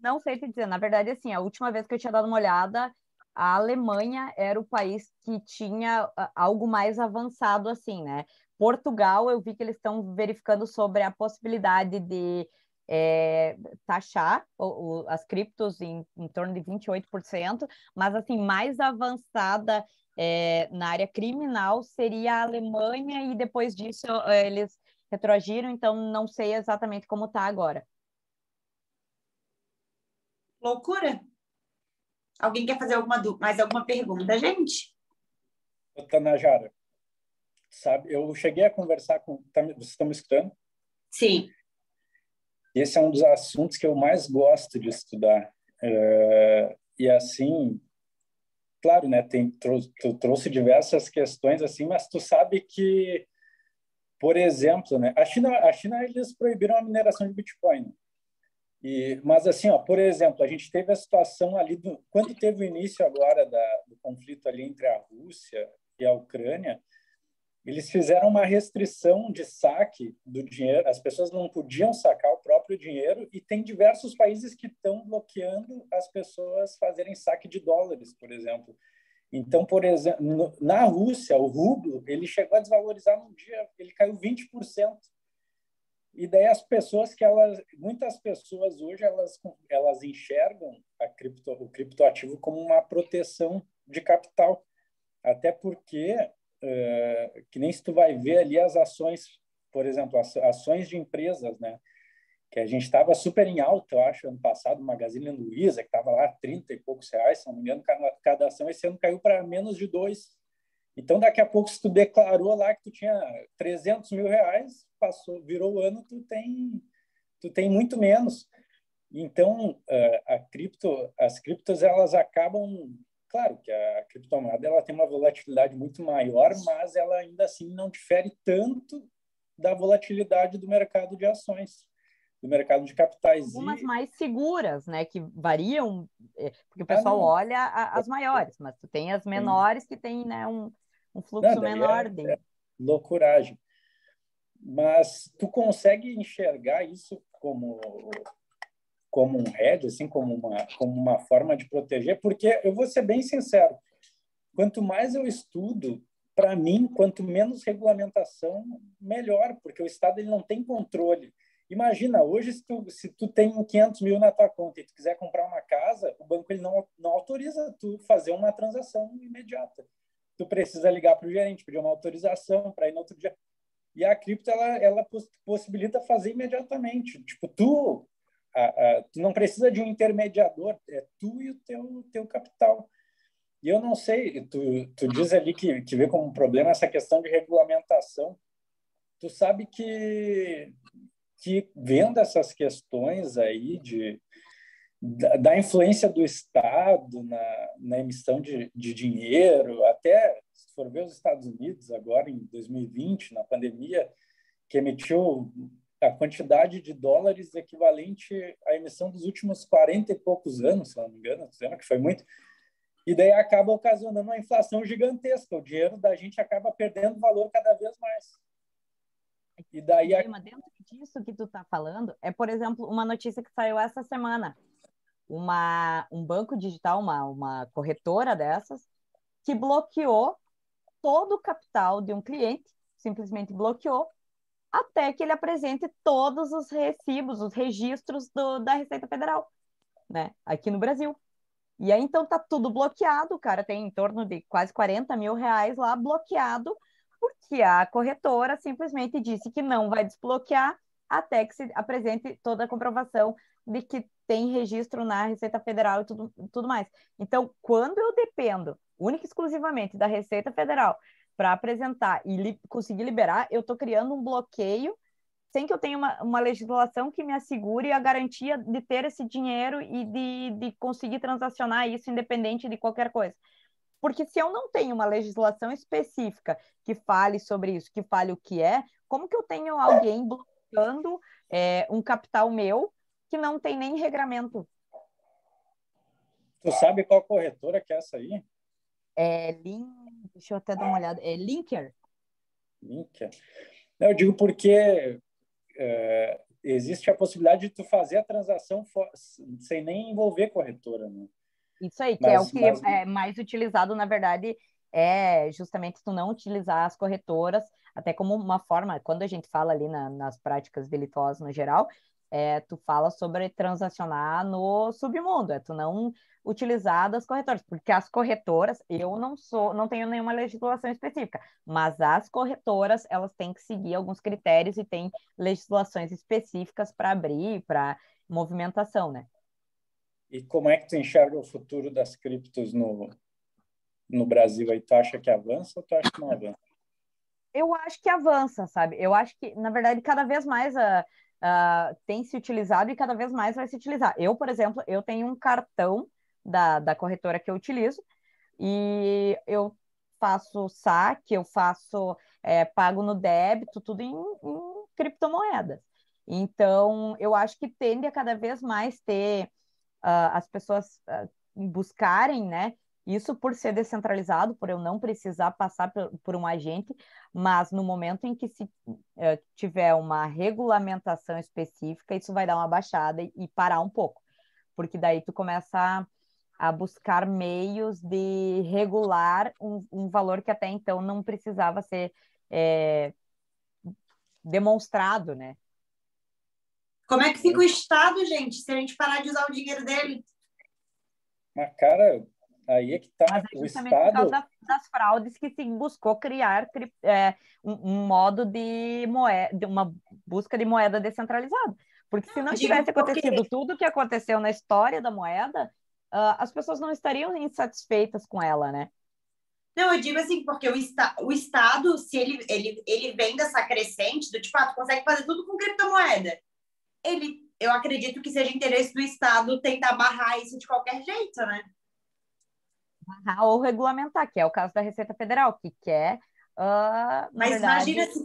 Não sei te dizer, na verdade, assim, a última vez que eu tinha dado uma olhada, a Alemanha era o país que tinha algo mais avançado, assim, né? Portugal, eu vi que eles estão verificando sobre a possibilidade de taxar as criptos em torno de 28%, mas, assim, mais avançada na área criminal seria a Alemanha, e depois disso eles retroagiram, então não sei exatamente como está agora. Loucura. Alguém quer fazer mais alguma pergunta, gente? Tanajara, sabe, eu cheguei a conversar com... Vocês estão me escutando? Sim. Esse é um dos assuntos que eu mais gosto de estudar. E assim, claro, né, tu trouxe diversas questões assim, mas tu sabe que, por exemplo, né, a China eles proibiram a mineração de Bitcoin. Mas assim, ó, por exemplo, a gente teve a situação ali quando teve o início agora do conflito ali entre a Rússia e a Ucrânia, eles fizeram uma restrição de saque do dinheiro, as pessoas não podiam sacar o próprio dinheiro e tem diversos países que estão bloqueando as pessoas fazerem saque de dólares, por exemplo. Então, por exemplo, na Rússia, o rublo, ele chegou a desvalorizar num dia, ele caiu 20%. E daí muitas pessoas hoje, elas enxergam o criptoativo como uma proteção de capital. Até porque, que nem se tu vai ver ali as ações, por exemplo, as ações de empresas, né? Que a gente estava super em alta, eu acho, ano passado, Magazine Luiza, que estava lá 30 e poucos reais, se não me engano, cada ação, esse ano caiu para menos de 2. Então, daqui a pouco, se tu declarou lá que tu tinha 300 mil reais, virou o ano, tu tem muito menos. Então, as criptos, elas acabam... Claro que a criptomoeda ela tem uma volatilidade muito maior, mas ela ainda assim não difere tanto da volatilidade do mercado de ações, do mercado de capitais. Algumas mais seguras, né, que variam, porque o pessoal olha as maiores, mas tu tem as menores que tem, né, um fluxo menor dentro. É loucuragem. Mas tu consegue enxergar isso como um hedge, assim, como uma forma de proteger? Porque eu vou ser bem sincero, quanto mais eu estudo, para mim, quanto menos regulamentação, melhor, porque o Estado ele não tem controle. Imagina, hoje, se tu tem 500 mil na tua conta e tu quiser comprar uma casa, o banco ele não autoriza tu fazer uma transação imediata. Tu precisa ligar para o gerente, pedir uma autorização para ir no outro dia. E a cripto, ela possibilita fazer imediatamente. Tipo, tu não precisa de um intermediador, é tu e o teu capital. E eu não sei, tu diz ali que vê como um problema essa questão de regulamentação. Tu sabe que vendo essas questões aí da influência do Estado na emissão de dinheiro, até se for ver os Estados Unidos agora em 2020, na pandemia, que emitiu a quantidade de dólares equivalente à emissão dos últimos 40 e poucos anos, se não me engano, dizendo que foi muito. E daí acaba ocasionando uma inflação gigantesca. O dinheiro da gente acaba perdendo valor cada vez mais. E daí dentro disso que tu está falando é, por exemplo, uma notícia que saiu essa semana. Um banco digital, uma corretora dessas, que bloqueou todo o capital de um cliente, simplesmente bloqueou, até que ele apresente todos os recibos, os registros da Receita Federal, né, aqui no Brasil. E aí, então, tá tudo bloqueado, o cara tem em torno de quase 40 mil reais lá bloqueado, porque a corretora simplesmente disse que não vai desbloquear até que se apresente toda a comprovação de que tem registro na Receita Federal e tudo mais. Então, quando eu dependo única e exclusivamente da Receita Federal para apresentar e conseguir liberar, eu estou criando um bloqueio sem que eu tenha uma legislação que me assegure a garantia de ter esse dinheiro e de conseguir transacionar isso independente de qualquer coisa. Porque se eu não tenho uma legislação específica que fale sobre isso, que fale o que é, como que eu tenho alguém bloqueando um capital meu que não tem nem regramento? Tu sabe qual corretora que é essa aí? Deixa eu até dar uma olhada. É Linker. Linker. Eu digo porque existe a possibilidade de tu fazer a transação sem nem envolver corretora, né? Isso aí, que é o que é mais utilizado, na verdade, é justamente tu não utilizar as corretoras, até como uma forma, quando a gente fala ali nas práticas delituosas no geral, tu fala sobre transacionar no submundo, tu não utilizar das corretoras, porque as corretoras, eu não tenho nenhuma legislação específica, mas as corretoras, elas têm que seguir alguns critérios e tem legislações específicas para abrir, para movimentação, né? E como é que tu enxerga o futuro das criptos no Brasil? Aí tu acha que avança ou tu acha que não avança? Eu acho que avança, sabe? Eu acho que, na verdade, cada vez mais tem se utilizado e cada vez mais vai se utilizar. Eu, por exemplo, eu tenho um cartão da corretora que eu utilizo e eu faço saque, eu faço pago no débito, tudo em criptomoedas. Então, eu acho que tende a cada vez mais ter as pessoas buscarem, né? Isso por ser descentralizado, por eu não precisar passar por um agente, mas no momento em que se tiver uma regulamentação específica, isso vai dar uma baixada e parar um pouco, porque daí tu começa a buscar meios de regular um valor que até então não precisava ser demonstrado, né? Como é que fica o Estado, gente, se a gente parar de usar o dinheiro dele? Mas, cara, aí é que tá. Mas é O justamente por causa Estado, das fraudes que se buscou criar um modo de moeda, uma busca de moeda descentralizada. Porque se Eu não digo tivesse porque acontecido tudo o que aconteceu na história da moeda, as pessoas não estariam insatisfeitas com ela, né? Não, eu digo assim, porque o Estado, se ele vem dessa crescente do tipo, tu consegue fazer tudo com criptomoeda. Eu acredito que seja interesse do Estado tentar barrar isso de qualquer jeito, né? Ou regulamentar, que é o caso da Receita Federal, que quer, na Mas verdade, imagina se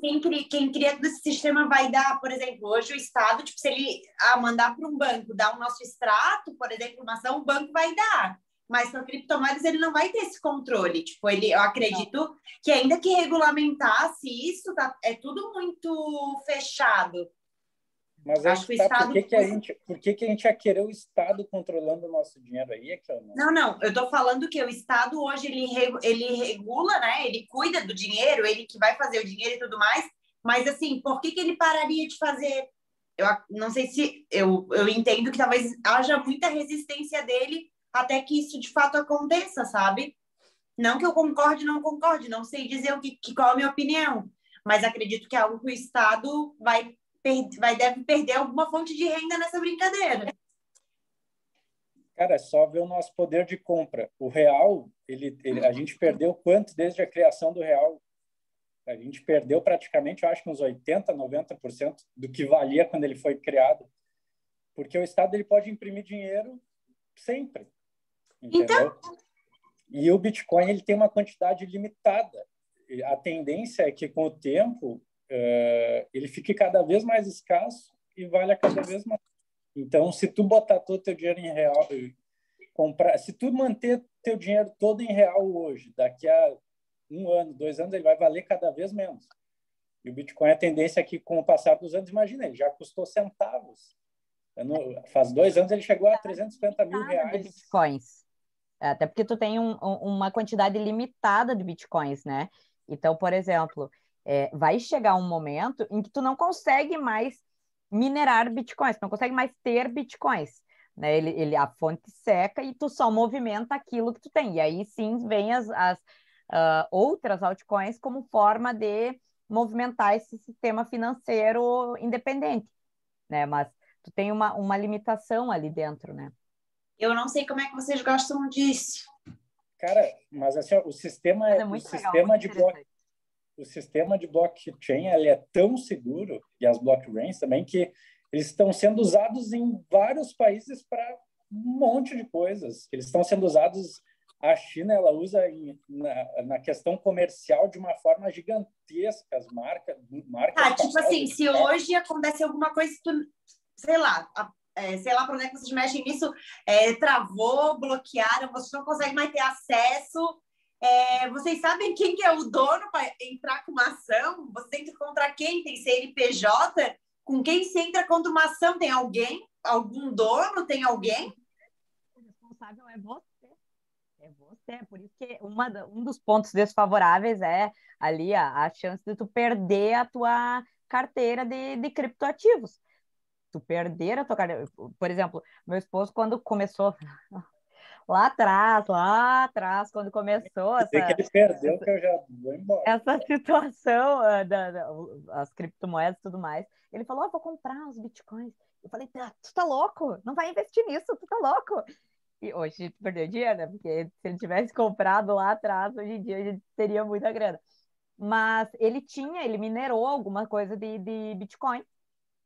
quem cria todo esse sistema vai dar, por exemplo, hoje o Estado, tipo, se ele mandar para um banco dar o nosso extrato, por exemplo, uma ação, o banco vai dar. Mas para criptomoedas ele não vai ter esse controle. Tipo, eu acredito que ainda que regulamentasse isso, é tudo muito fechado. mas aí Acho que que o tá. Por Estado. que que a gente ia querer o Estado controlando o nosso dinheiro aí? É que eu não... Não, eu estou falando que o Estado hoje ele regula, né? Ele cuida do dinheiro, ele que vai fazer o dinheiro e tudo mais. Mas assim, por que ele pararia de fazer? Eu não sei se eu entendo que talvez haja muita resistência dele até que isso de fato aconteça, sabe? Não que eu concorde, não concorde, não sei dizer qual é a minha opinião, mas acredito que é algo que o Estado deve perder alguma fonte de renda nessa brincadeira. Cara, é só ver o nosso poder de compra. O real, a gente perdeu quanto desde a criação do real? A gente perdeu praticamente, eu acho que uns 80, 90% do que valia quando ele foi criado. Porque o Estado ele pode imprimir dinheiro sempre, entendeu? Então, E o Bitcoin ele tem uma quantidade limitada. A tendência é que, com o tempo, ele fique cada vez mais escasso e valha cada vez mais. Então, se tu botar todo o teu dinheiro em real, se tu manter teu dinheiro todo em real hoje, daqui a 1 ano, 2 anos, ele vai valer cada vez menos. E o Bitcoin, a tendência é que, com o passar dos anos, imagina, ele já custou centavos. Faz 2 anos, ele chegou a 350 mil limitada de reais. bitcoins. Até porque tu tem uma quantidade limitada de bitcoins, né? Então, por exemplo, vai chegar um momento em que tu não consegue mais minerar bitcoins, tu não consegue mais ter bitcoins, né? A fonte seca e tu só movimenta aquilo que tu tem. E aí sim vem as outras altcoins como forma de movimentar esse sistema financeiro independente, né? Mas tu tem uma limitação ali dentro, né? eu não sei como é que vocês gostam disso. Cara, mas assim, ó, Mas é muito legal, muito interessante. o sistema de blockchain ele é tão seguro, e as blockchains também, que eles estão sendo usados em vários países para um monte de coisas. Eles estão sendo usados, a China ela usa na questão comercial de uma forma gigantesca, as marcas Tipo assim, se hoje acontece alguma coisa, sei lá, sei lá para onde é que vocês mexem nisso, travou, bloquearam, vocês não conseguem mais ter acesso. Vocês sabem quem que é o dono para entrar com uma ação? Você entra contra quem? Tem CNPJ? Com quem você entra contra uma ação? Tem alguém? Algum dono? Tem alguém? O responsável é você. É você. Por isso que um dos pontos desfavoráveis é ali a chance de tu perder a tua carteira de criptoativos. Tu perder a tua carteira. Por exemplo, meu esposo, quando começou lá atrás, quando começou que ele perdeu, que eu já vou embora. essa situação as criptomoedas e tudo mais, ele falou, vou comprar os bitcoins. Eu falei, tu tá louco? Não vai investir nisso, tu tá louco? E hoje perdeu dinheiro, né? Porque se ele tivesse comprado lá atrás, hoje em dia a gente teria muita grana. Mas ele minerou alguma coisa de Bitcoin,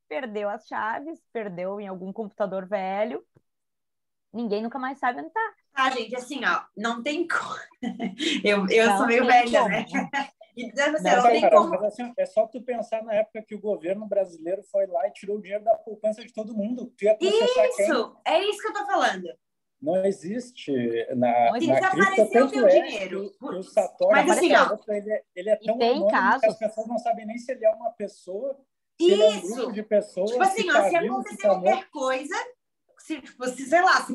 perdeu as chaves, perdeu em algum computador velho, ninguém nunca mais sabe onde tá. Ah, gente, assim, ó, não tem como. Eu sou Não meio tem velha, como. né? Então, assim, Não não Tá, tem Carol, como. mas assim, é só tu pensar na época que o governo brasileiro foi lá e tirou o dinheiro da poupança de todo mundo. Tu ia processar quem? É isso que eu tô falando. Não existe. Não Se existe. Na cripto, desapareceu o tanto teu é dinheiro. que o Satoshi Mas assim, ó, Nakamoto, ele é E tão tem anônimo que as casos. pessoas não sabem nem se ele é uma pessoa, se ele é um grupo isso. de Tipo pessoas, se assim, ó, está se vivo, se acontecer está morto. qualquer coisa, se, tipo, sei lá,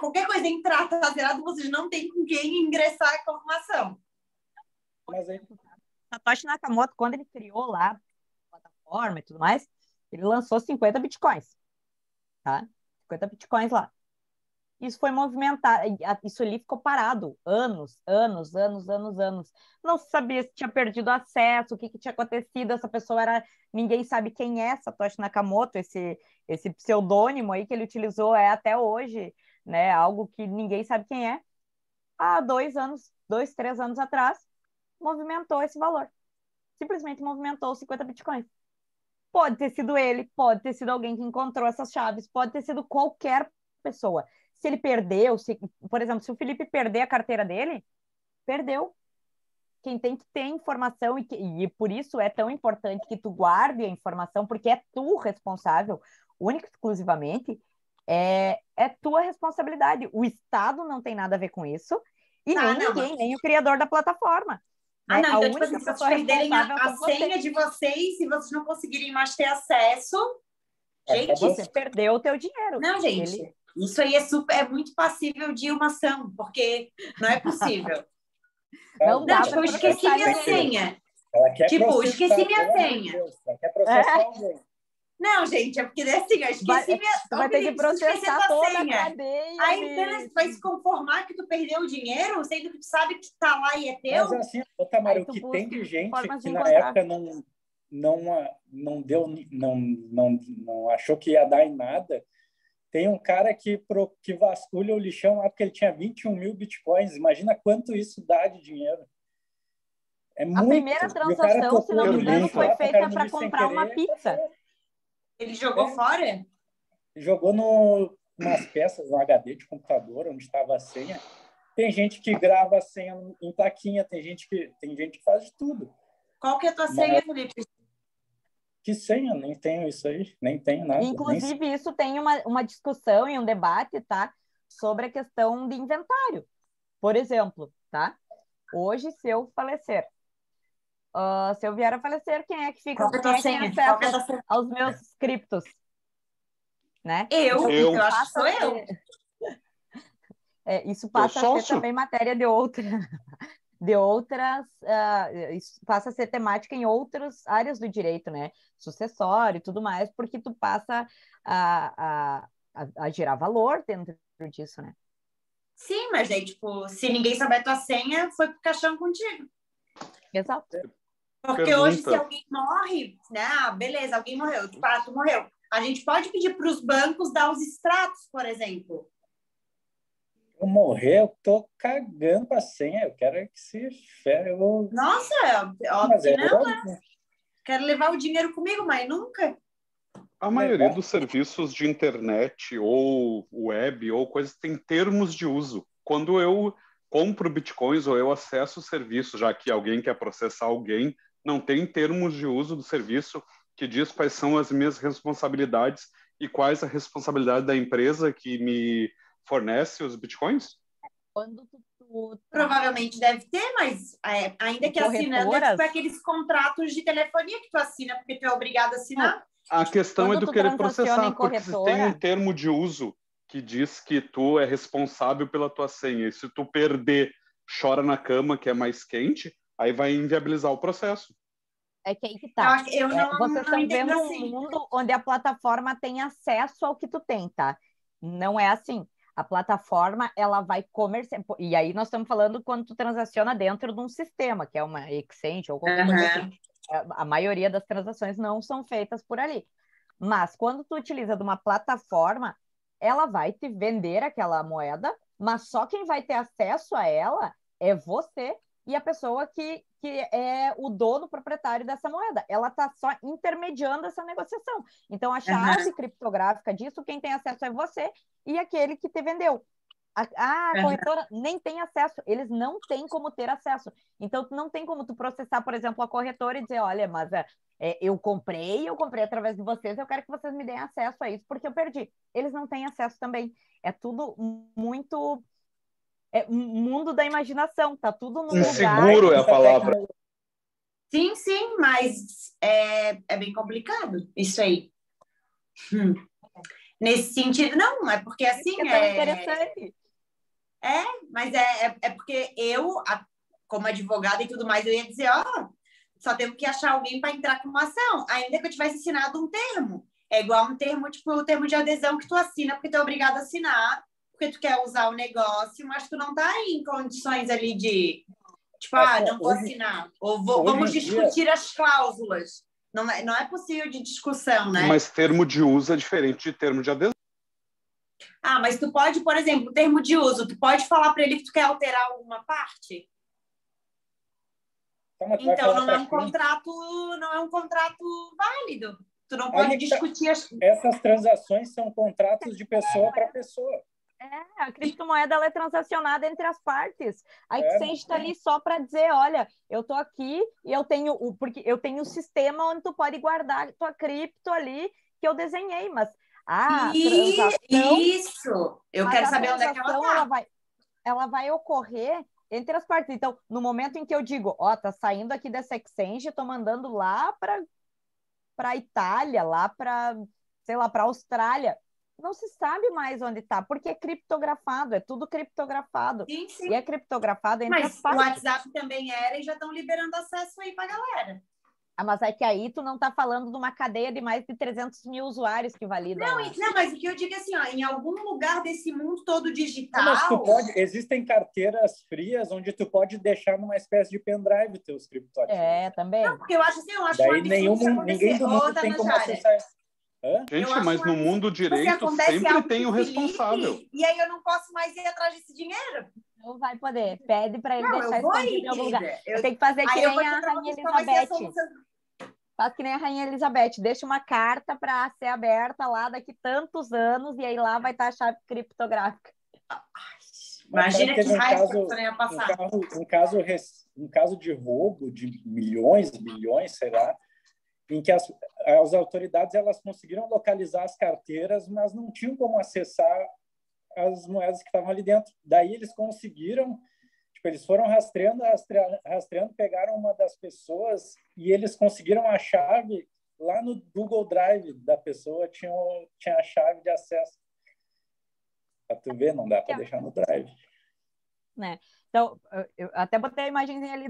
qualquer coisa entrar, tá zerado, vocês não têm com quem ingressar a informação. Mas aí, Satoshi Nakamoto, quando ele criou lá a plataforma e tudo mais, ele lançou 50 bitcoins, tá? 50 bitcoins lá. Isso foi movimentado, isso ali ficou parado anos, anos, anos, anos, anos. Não se sabia se tinha perdido acesso, o que tinha acontecido, essa pessoa era... Ninguém sabe quem é Satoshi Nakamoto, esse pseudônimo aí que ele utilizou até hoje, né? Algo que ninguém sabe quem é. Há 2 anos, 3 anos atrás, movimentou esse valor. Simplesmente movimentou os 50 bitcoins. Pode ter sido ele, pode ter sido alguém que encontrou essas chaves, pode ter sido qualquer pessoa. Se ele perdeu, por exemplo, se o Felipe perder a carteira dele, perdeu. Quem tem que ter informação, e por isso é tão importante que tu guarde a informação, porque é tu responsável, única e exclusivamente, é tua responsabilidade. O Estado não tem nada a ver com isso, e Tá, nem não, ninguém, mas... nem o criador da plataforma. Ah, Né? não, A então, tipo assim, única se vocês pessoa perderem responsável a são vocês. senha de vocês, se vocês não conseguirem mais ter acesso, gente, acabou. Você perdeu o teu dinheiro. não, gente, isso aí é muito passível de uma ação, porque não é possível. Não Não, dá tipo, para eu esqueci processar minha ninguém. senha. Ela quer Tipo, processar, esqueci minha pelo amor de senha. Deus. Ela quer processar alguém. Não, gente, é porque assim, eu esqueci minha... Tu Ô, vai ter que Felipe, se tu esquecer processar tua toda a senha, cadeia aí beleza, tu vai se conformar que tu perdeu o dinheiro, sendo que tu sabe que tá lá e é Mas teu? assim, Tamara, Aí o tu que tem busca de gente formas de que na encontrar. época não achou que ia dar em nada. Tem um cara que vasculha o lixão lá porque ele tinha 21 mil bitcoins. Imagina quanto isso dá de dinheiro. É A muito. primeira E o cara transação, se tocou não me no engano, lixo Pergunta. foi lá para feita cair no para lixo sem comprar uma querer. pizza. Ele jogou fora? Jogou umas peças, no HD de computador, onde estava a senha. Tem gente que grava a senha em plaquinha, tem gente que faz de tudo. Qual que é a tua senha, Felipe? Que senha? Nem tenho isso aí, nem tenho nada. Inclusive, isso tem uma discussão e um debate, tá? Sobre a questão de inventário. Por exemplo, tá? Hoje, se eu falecer, se eu vier a falecer, quem é que fica, Qual que é a tua quem é que tem senha? Qual que é a tua acesso senha? aos meus criptos? Né? Eu Eu acho que passa sou a eu. ser- isso Eu passa a ser sócio. também matéria de outras, isso passa a ser temática em outras áreas do direito, né? Sucessório e tudo mais, porque tu passa a gerar valor dentro disso, né? Sim, mas aí, tipo, se ninguém souber tua senha, foi pro caixão contigo. Exato. Porque hoje, se Pergunta. alguém morre, né? Ah, beleza, alguém morreu, tipo, tu morreu. A gente pode pedir para os bancos dar os extratos, por exemplo. Eu morrer, eu tô cagando pra senha. Eu quero que se ferre. Nossa, óbvio Mas que é não. óbvio. Quero levar o dinheiro comigo, mas nunca. A maioria dos serviços de internet ou web ou coisas tem termos de uso. Quando eu compro bitcoins ou eu acesso o serviço, já que alguém quer processar alguém, não tem termos de uso do serviço que diz quais são as minhas responsabilidades e quais a responsabilidade da empresa que me fornece os bitcoins? Quando tu Provavelmente deve ter, mas ainda que assinando, é tipo aqueles contratos de telefonia que tu assina porque tu é obrigado a assinar. A questão Quando é do tu querer transaciona processar, em porque se tem um corretora, termo de uso que diz que tu é responsável pela tua senha, e se tu perder, chora na cama, que é mais quente, aí vai inviabilizar o processo. é que aí que tá. Eu Vocês não estão entendo vendo assim. um mundo onde a plataforma tem acesso ao que tu tem, tá? Não é assim. A plataforma, ela vai comerciar. E aí nós estamos falando quando tu transaciona dentro de um sistema, que é uma exchange ou qualquer coisa assim. A maioria das transações não são feitas por ali. Mas quando tu utiliza de uma plataforma, ela vai te vender aquela moeda, mas só quem vai ter acesso a ela é você. e a pessoa que é o dono proprietário dessa moeda. Ela está só intermediando essa negociação. Então, a chave criptográfica disso, quem tem acesso é você e aquele que te vendeu. A corretora nem tem acesso, eles não têm como ter acesso. Então, não tem como tu processar, por exemplo, a corretora e dizer, olha, mas eu comprei através de vocês, eu quero que vocês me deem acesso a isso, porque eu perdi. Eles não têm acesso também. É tudo muito... É um mundo da imaginação, tá tudo no lugar... Inseguro é a palavra. Sim, mas é bem complicado isso aí. Nesse sentido, não, é porque assim... É interessante. Mas é porque como advogada e tudo mais, eu ia dizer, só temos que achar alguém para entrar com uma ação, ainda que eu tivesse assinado um termo. É igual um termo, tipo o termo de adesão que tu assina porque tu é obrigado a assinar, porque tu quer usar o negócio, mas tu não tá em condições ali de, tipo, não vou assinar, ou vamos discutir as cláusulas. Não é possível de discussão, né? Mas termo de uso é diferente de termo de adesão. Mas tu pode, por exemplo, o termo de uso, tu pode falar para ele que tu quer alterar alguma parte? Então, não é um contrato válido. Tu não pode discutir Essas transações são contratos de pessoa para pessoa. A criptomoeda ela é transacionada entre as partes. A exchange está ali só para dizer, olha, eu estou aqui e porque eu tenho o sistema onde tu pode guardar tua cripto ali que eu desenhei, mas isso! Eu quero saber onde é que ela está. Ela vai ocorrer entre as partes. Então, no momento em que eu digo, tá saindo aqui dessa exchange, estou mandando lá para a Itália, lá para, sei lá, para a Austrália, não se sabe mais onde está, porque é criptografado, é tudo criptografado. Sim. E é criptografado entre as partes. Mas o WhatsApp também era e já estão liberando acesso aí para a galera. Mas é que aí tu não está falando de uma cadeia de mais de 300 mil usuários que validam. Não, mas o que eu digo é assim, em algum lugar desse mundo todo digital... Mas existem carteiras frias onde tu pode deixar numa espécie de pendrive teus criptoativos. Também. Não, porque eu acho assim, daí ninguém do mundo tem como acessar isso. Gente, mas no mundo direito sempre tem o responsável. E aí eu não posso mais ir atrás desse dinheiro? Não vai poder. Pede para ele deixar escondido em algum lugar. Eu tenho que fazer que nem a Rainha Elizabeth. Faz que nem a Rainha Elizabeth. Deixa uma carta para ser aberta lá daqui tantos anos e aí lá vai estar a chave criptográfica. Imagina que raiva que você ia passar. Um caso de roubo de milhões, bilhões, sei lá, em que as autoridades elas conseguiram localizar as carteiras, mas não tinham como acessar as moedas que estavam ali dentro. Daí eles conseguiram, eles foram rastreando, pegaram uma das pessoas e eles conseguiram a chave lá no Google Drive da pessoa, tinha a chave de acesso. Para tu ver, não dá para deixar no Drive. Né? Então, eu até botei a imagem ali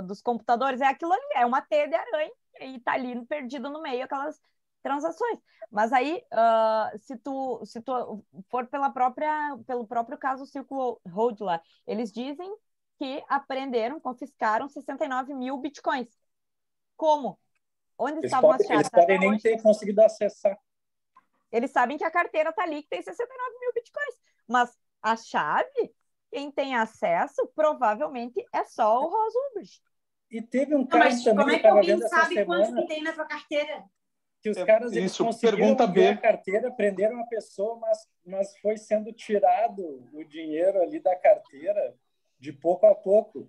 dos computadores, é aquilo ali, é uma teia de aranha e tá ali perdido no meio aquelas transações. Mas aí, se tu for pelo próprio caso Silk Road lá, eles dizem que confiscaram 69 mil bitcoins. Como? Onde estavam as chaves? Eles podem nem ter conseguido acessar. Eles sabem que a carteira está ali, que tem 69 mil bitcoins. Mas a chave, quem tem acesso, provavelmente é só o Ross Ulbricht. E teve um caso também como é que alguém sabe quanto que tem na tua carteira? Que os caras eles conseguiram ver a carteira, prenderam a pessoa, mas foi sendo tirado o dinheiro ali da carteira de pouco a pouco.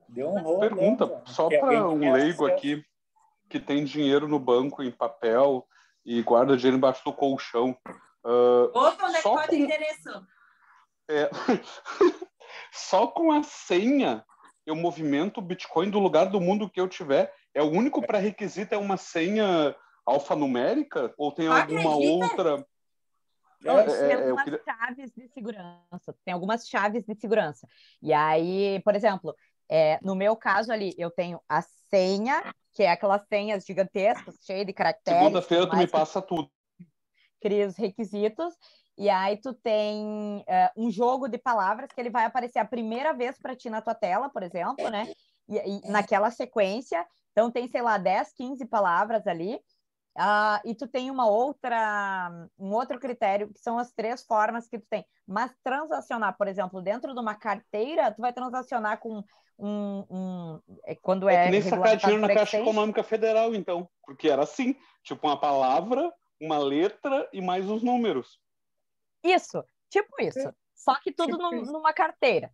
Deu um rolo. Pergunta, só para um leigo aqui que tem dinheiro no banco em papel e guarda dinheiro embaixo do colchão. Opa, onde é que pode o endereço? Só com a senha eu movimento o Bitcoin do lugar do mundo que eu tiver. É o único pré-requisito, é uma senha alfanumérica? Ou tem alguma outra? Chaves de segurança. Tem algumas chaves de segurança. E aí, por exemplo, no meu caso ali, eu tenho a senha, que é aquelas senhas gigantescas, cheias de caracteres. Segunda-feira tu me passa tudo. Cria os requisitos. E aí tu tem um jogo de palavras que ele vai aparecer a primeira vez para ti na tua tela, por exemplo, né? E naquela sequência. Então tem, sei lá, 10, 15 palavras ali. E tu tem um outro critério, que são as 3 formas que tu tem. Mas transacionar, por exemplo, dentro de uma carteira, tu vai transacionar com quando É que nem sacar regulamentado dinheiro na por Caixa exchange. Econômica Federal, então. Porque era assim, tipo uma palavra, uma letra e mais os números. Isso, tipo isso. Só que tudo numa carteira.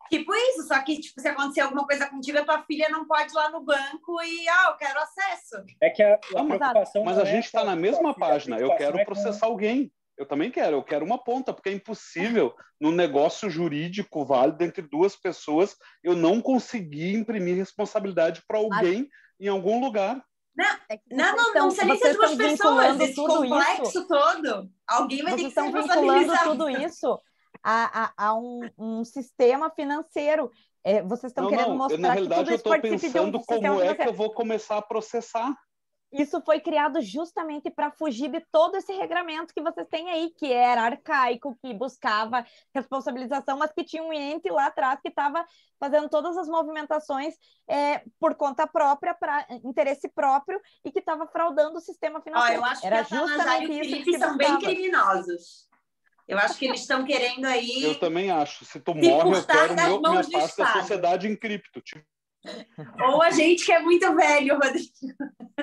Tipo isso, só que tipo, se acontecer alguma coisa contigo, a tua filha não pode ir lá no banco e, eu quero acesso. É que a preocupação mas não a gente está na mesma página. Eu quero processar alguém. Eu também quero. Eu quero uma ponta, porque é impossível, no negócio jurídico válido entre 2 pessoas, eu não conseguir imprimir responsabilidade para alguém em algum lugar. Não sei nem ser 2 pessoas. Esse complexo todo. Alguém vai ter que se responsabilizar. Vocês estão vinculando tudo isso a um sistema financeiro. Vocês estão querendo mostrar na realidade, que tudo isso eu estou pensando como é que eu vou começar a processar. Isso foi criado justamente para fugir de todo esse regramento que vocês têm aí, que era arcaico, que buscava responsabilização, mas que tinha um ente lá atrás que estava fazendo todas as movimentações por conta própria, para interesse próprio, e que estava fraudando o sistema financeiro. Eu acho era que a justamente e o isso Felipe que são bem criminosos. Eu acho que eles estão querendo aí... Eu também acho. Se tu morre, eu quero minha parte da sociedade em cripto. Tipo... Ou a gente que é muito velho, Rodrigo.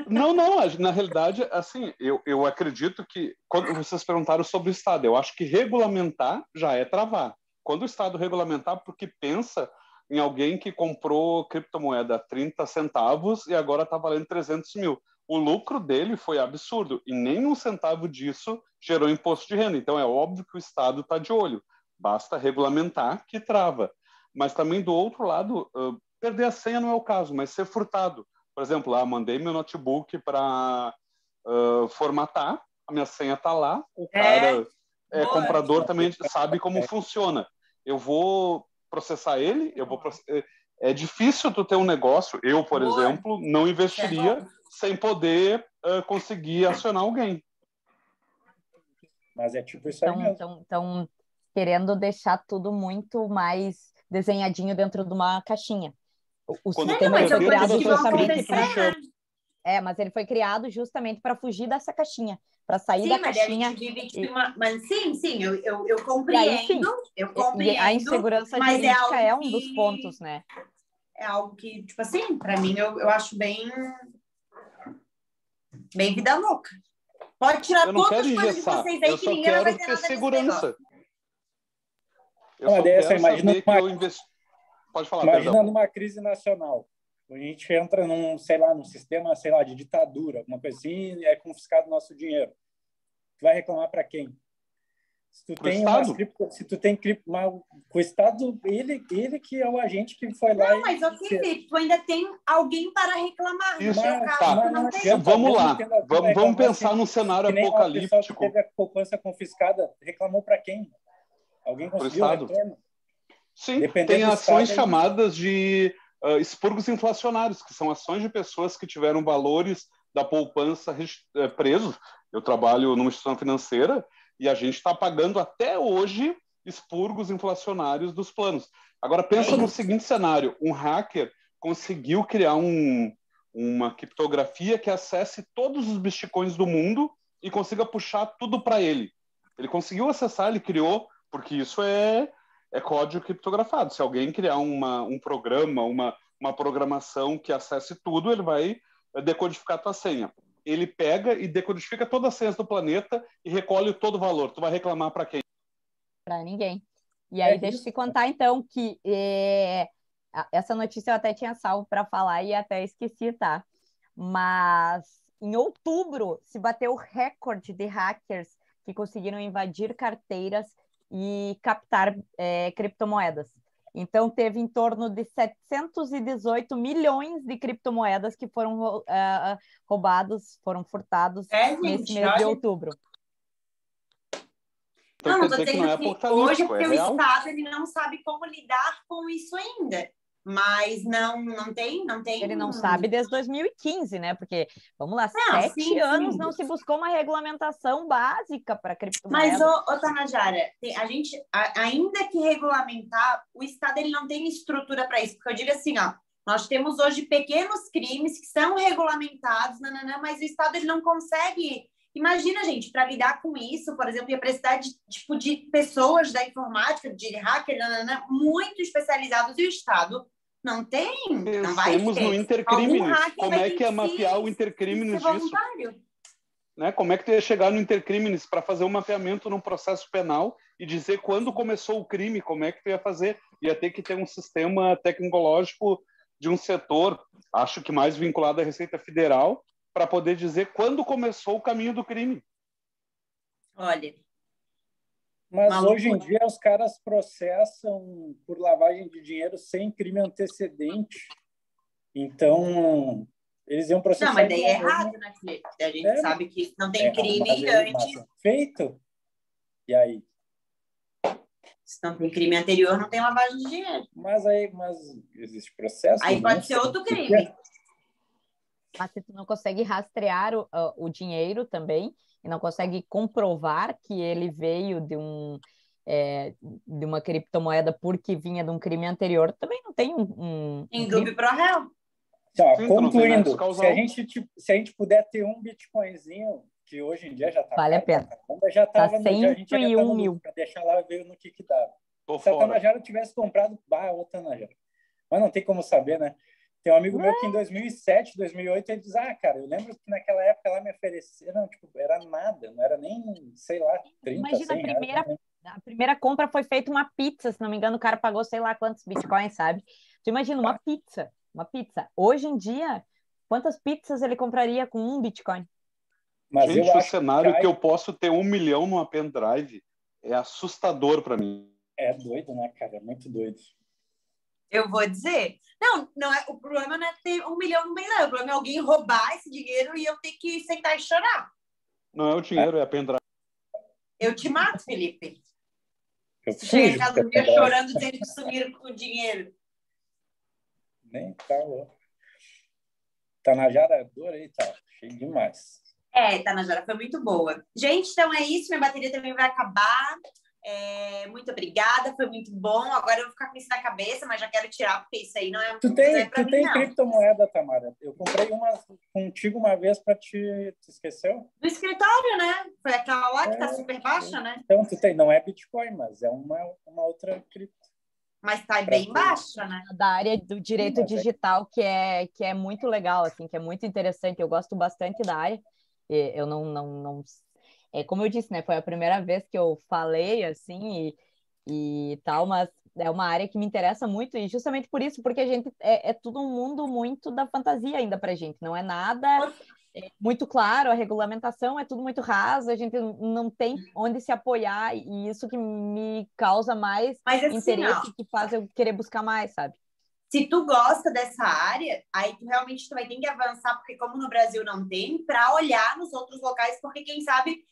Não, na realidade, assim, eu acredito que, quando vocês perguntaram sobre o Estado, eu acho que regulamentar já é travar. Quando o Estado regulamentar, porque pensa em alguém que comprou criptomoeda a 30 centavos e agora está valendo 300 mil. O lucro dele foi absurdo e nem um centavo disso gerou imposto de renda. Então, é óbvio que o Estado está de olho. Basta regulamentar que trava. Mas também, do outro lado, perder a senha não é o caso, mas ser furtado. Por exemplo, mandei meu notebook para formatar, a minha senha está lá, o cara comprador também sabe como funciona. Eu vou processar ele, é difícil tu ter um negócio, eu, por exemplo, não investiria sem poder conseguir acionar alguém. Mas é tipo isso aí mesmo. Então, querendo deixar tudo muito mais desenhadinho dentro de uma caixinha. O sistema foi criado justamente mas ele foi criado justamente para fugir dessa caixinha, para sair da caixinha. A gente vive mas sim, eu compreendo. Eu compreendo. E a insegurança jurídica é um dos pontos, né? É algo que, tipo assim, para mim, eu acho bem vida louca. Pode tirar todas as coisas de vocês aí que ninguém vai ter nada segurança. Pode falar, imagina numa crise nacional. A gente entra num sistema, de ditadura, alguma coisa assim, e é confiscado o nosso dinheiro. Tu vai reclamar para quem? Se tu tem o Estado, ele que é o agente que foi lá. Não, mas Felipe, tu ainda tem alguém para reclamar. Vamos lá. Vamos pensar num cenário apocalíptico. Que teve a poupança confiscada, reclamou para quem? Alguém conseguiu retorno? Sim, tem ações chamadas de expurgos inflacionários, que são ações de pessoas que tiveram valores da poupança presos. Eu trabalho numa instituição financeira e a gente está pagando até hoje expurgos inflacionários dos planos. Agora, pensa no seguinte cenário. Um hacker conseguiu criar uma criptografia que acesse todos os bitcoins do mundo e consiga puxar tudo para ele. Ele conseguiu acessar, ele criou, porque isso é código criptografado. Se alguém criar um programa, uma programação que acesse tudo, ele vai decodificar a tua senha. Ele pega e decodifica todas as senhas do planeta e recolhe todo o valor. Tu vai reclamar para quem? Para ninguém. E aí, deixa eu te contar, então, que essa notícia eu até tinha salvo para falar e até esqueci, tá? Mas em outubro se bateu o recorde de hackers que conseguiram invadir carteiras e captar criptomoedas. Então, teve em torno de 718 milhões de criptomoedas que foram roubados, foram furtados nesse mês de outubro. Então, não, estou dizendo que hoje o Estado ele não sabe como lidar com isso ainda. Mas não tem... Ele não sabe desde 2015, né? Porque, vamos lá, 7 anos não se buscou uma regulamentação básica para criptomoedas. Mas, Tanajara, a gente, ainda que regulamentar, o Estado ele não tem estrutura para isso. Porque eu digo assim, Nós temos hoje pequenos crimes que são regulamentados, nananã, mas o Estado ele não consegue. Imagina, gente, para lidar com isso, por exemplo, ia precisar de pessoas da informática, de hacker, nananã, muito especializados, e o Estado não tem, não vai Pensemos no ter. intercrimes. Como é que é mapear o ser intercrimes disso? voluntário. Né? Como é que tu ia chegar no intercrimes para fazer um mapeamento num processo penal e dizer quando começou o crime? Como é que tu ia fazer? Ia ter que ter um sistema tecnológico de um setor, acho que mais vinculado à Receita Federal, para poder dizer quando começou o caminho do crime. Olha. Mas hoje em dia os caras processam por lavagem de dinheiro sem crime antecedente. Então, eles iam processar... Não, mas daí é errado, né, Felipe? A gente sabe que não tem crime antes. Feito. E aí? Se não tem crime anterior, não tem lavagem de dinheiro. Mas existe processo. Aí pode ser outro crime. Mas se tu não consegue rastrear o dinheiro também, e não consegue comprovar que ele veio de uma criptomoeda porque vinha de um crime anterior, também não tem Indúbio pro réu. Então, concluindo, se a gente puder ter um bitcoinzinho, que hoje em dia já tá... Vale a pena. Já tava, tá 101 mil. Para deixar lá, veio no que dava. Se a Tanajara tivesse comprado, ô Tanajara. Mas não tem como saber, né? Tem um amigo meu que em 2007, 2008, ele diz, cara, eu lembro que naquela época lá me ofereceram, tipo, era nada, não era nem, sei lá, 30, Imagina, a primeira compra foi feita uma pizza, se não me engano, o cara pagou sei lá quantos bitcoins, sabe? Tu imagina, uma pizza. Hoje em dia, quantas pizzas ele compraria com um bitcoin? Mas gente, o cenário que eu posso ter 1 milhão numa pendrive é assustador para mim. É doido, né, cara? É muito doido. Eu vou dizer. Não é, o problema não é ter 1 milhão no meio, não. O problema é alguém roubar esse dinheiro e eu ter que sentar e chorar. Não é o dinheiro, é a pendrive. Eu te mato, Felipe. Se chega em casa um dia chorando, dizendo que sumiram com o dinheiro. Nem tá louco. Tanajara, adorei, tá? Achei demais. Tanajara, foi muito boa. Gente, então é isso. Minha bateria também vai acabar. Muito obrigada, foi muito bom. Agora eu vou ficar com isso na cabeça, mas já quero tirar, porque isso aí não é Tu tem criptomoeda, Tamara? Eu comprei uma contigo uma vez para te esqueceu? Do escritório, né? Foi aquela lá que tá super baixa, né? Então tu tem, não é Bitcoin, mas é uma outra cripto. Mas tá bem baixa, né? Da área do direito digital, que é muito legal, assim, que é muito interessante. Eu gosto bastante da área. Eu não como eu disse, né? Foi a primeira vez que eu falei, assim, e tal, mas é uma área que me interessa muito, e justamente por isso, porque a gente é tudo um mundo muito da fantasia ainda pra gente, não é nada muito claro, a regulamentação é tudo muito raso, a gente não tem onde se apoiar, e isso que me causa mais interesse, que faz eu querer buscar mais, sabe? Se tu gosta dessa área, aí tu realmente vai ter que avançar, porque como no Brasil não tem, para olhar nos outros locais, porque quem sabe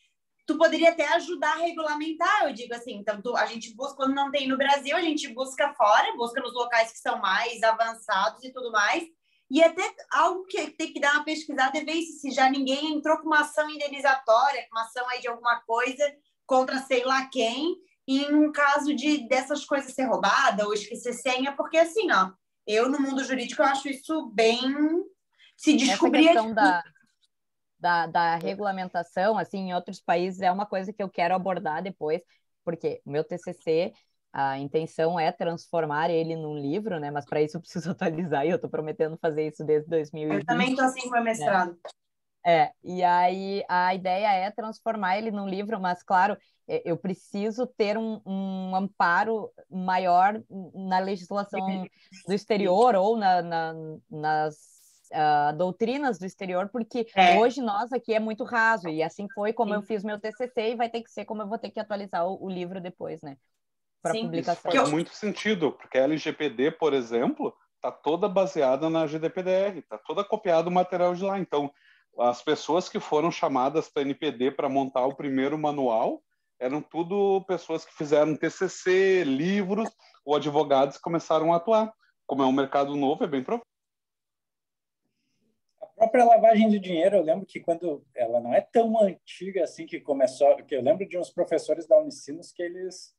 tu poderia até ajudar a regulamentar, eu digo assim, então a gente busca, quando não tem no Brasil, a gente busca fora, busca nos locais que são mais avançados e tudo mais, e até algo que tem que dar uma pesquisada é ver se já ninguém entrou com uma ação indenizatória, com uma ação aí de alguma coisa contra sei lá quem, e em um caso dessas coisas ser roubada ou esquecer senha, porque assim, eu no mundo jurídico eu acho isso bem... Se descobrir... Essa questão da regulamentação, assim, em outros países é uma coisa que eu quero abordar depois, porque o meu TCC, a intenção é transformar ele num livro, né? Mas para isso eu preciso atualizar e eu estou prometendo fazer isso desde 2020. Eu também estou assim com o meu mestrado. E aí a ideia é transformar ele num livro, mas claro, eu preciso ter um amparo maior na legislação do exterior ou nas doutrinas do exterior, porque hoje nós aqui é muito raso, e assim foi como eu fiz meu TCC, e vai ter que ser como eu vou ter que atualizar o livro depois, né? Para publicação. Isso faz muito sentido, porque a LGPD, por exemplo, está toda baseada na GDPR, está toda copiada o material de lá. Então, as pessoas que foram chamadas para NPD para montar o primeiro manual eram tudo pessoas que fizeram TCC, livros, ou advogados que começaram a atuar. Como é um mercado novo, é bem provável. A própria lavagem de dinheiro, eu lembro que quando ela não é tão antiga assim que começou, que eu lembro de uns professores da Unicinos que eles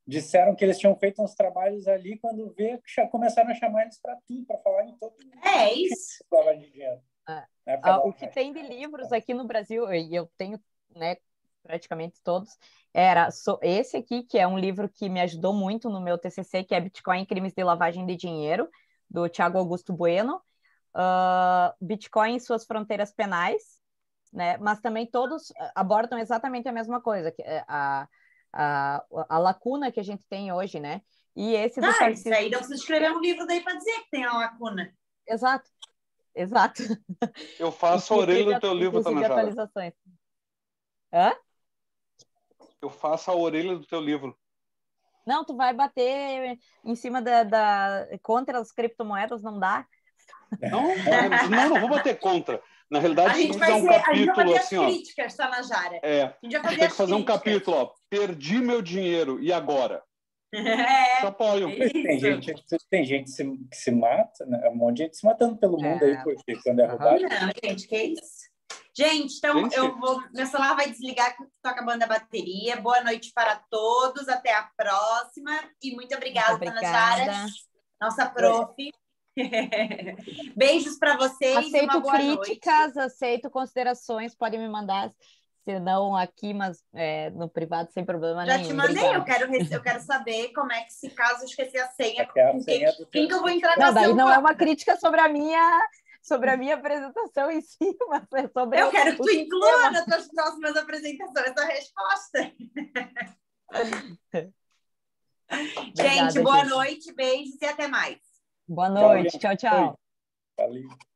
disseram que eles tinham feito uns trabalhos ali, quando vê, começaram a chamar eles para tudo, para falar em todo mundo. É isso. Lavagem de dinheiro. O que tem de livros aqui no Brasil, e eu tenho, né, praticamente todos, era esse aqui, que é um livro que me ajudou muito no meu TCC, que é Bitcoin, Crimes de Lavagem de Dinheiro, do Thiago Augusto Bueno, Bitcoin e suas fronteiras penais, né, mas também todos abordam exatamente a mesma coisa, que é a lacuna que a gente tem hoje, né, e esse do Isso aí dá pra você escrever um livro daí para dizer que tem a lacuna. Exato. Eu faço a orelha do teu livro, Tanajara. Atualizações. Hã? Eu faço a orelha do teu livro. Não, tu vai bater em cima contra as criptomoedas, não dá? Não vou bater contra. Na realidade, a gente vai fazer, um capítulo as assim, críticas, Tanajara. A gente vai fazer tem que fazer um capítulo, ó. Perdi meu dinheiro, e agora? Eu apoio. Tem gente que se mata, né? Um monte de gente se matando pelo mundo aí, porque quando é roubado. Não, gente, que isso? Gente, então meu celular vai desligar que estou acabando a bateria. Boa noite para todos, até a próxima. E muito obrigada, Tanajara, nossa prof. Beijos para vocês. Aceito uma boa críticas, noite. Aceito considerações, podem me mandar, se não aqui, mas no privado, sem problema nenhum. Já te mandei, eu quero saber como é que, se caso eu esquecer a senha, quem que eu vou entrar com a daí não é uma crítica sobre a minha apresentação em si, mas é sobre eu quero que tu inclua nas tuas próximas apresentações a resposta. Obrigada, gente, boa noite, beijos e até mais. Boa noite, tchau. Valeu.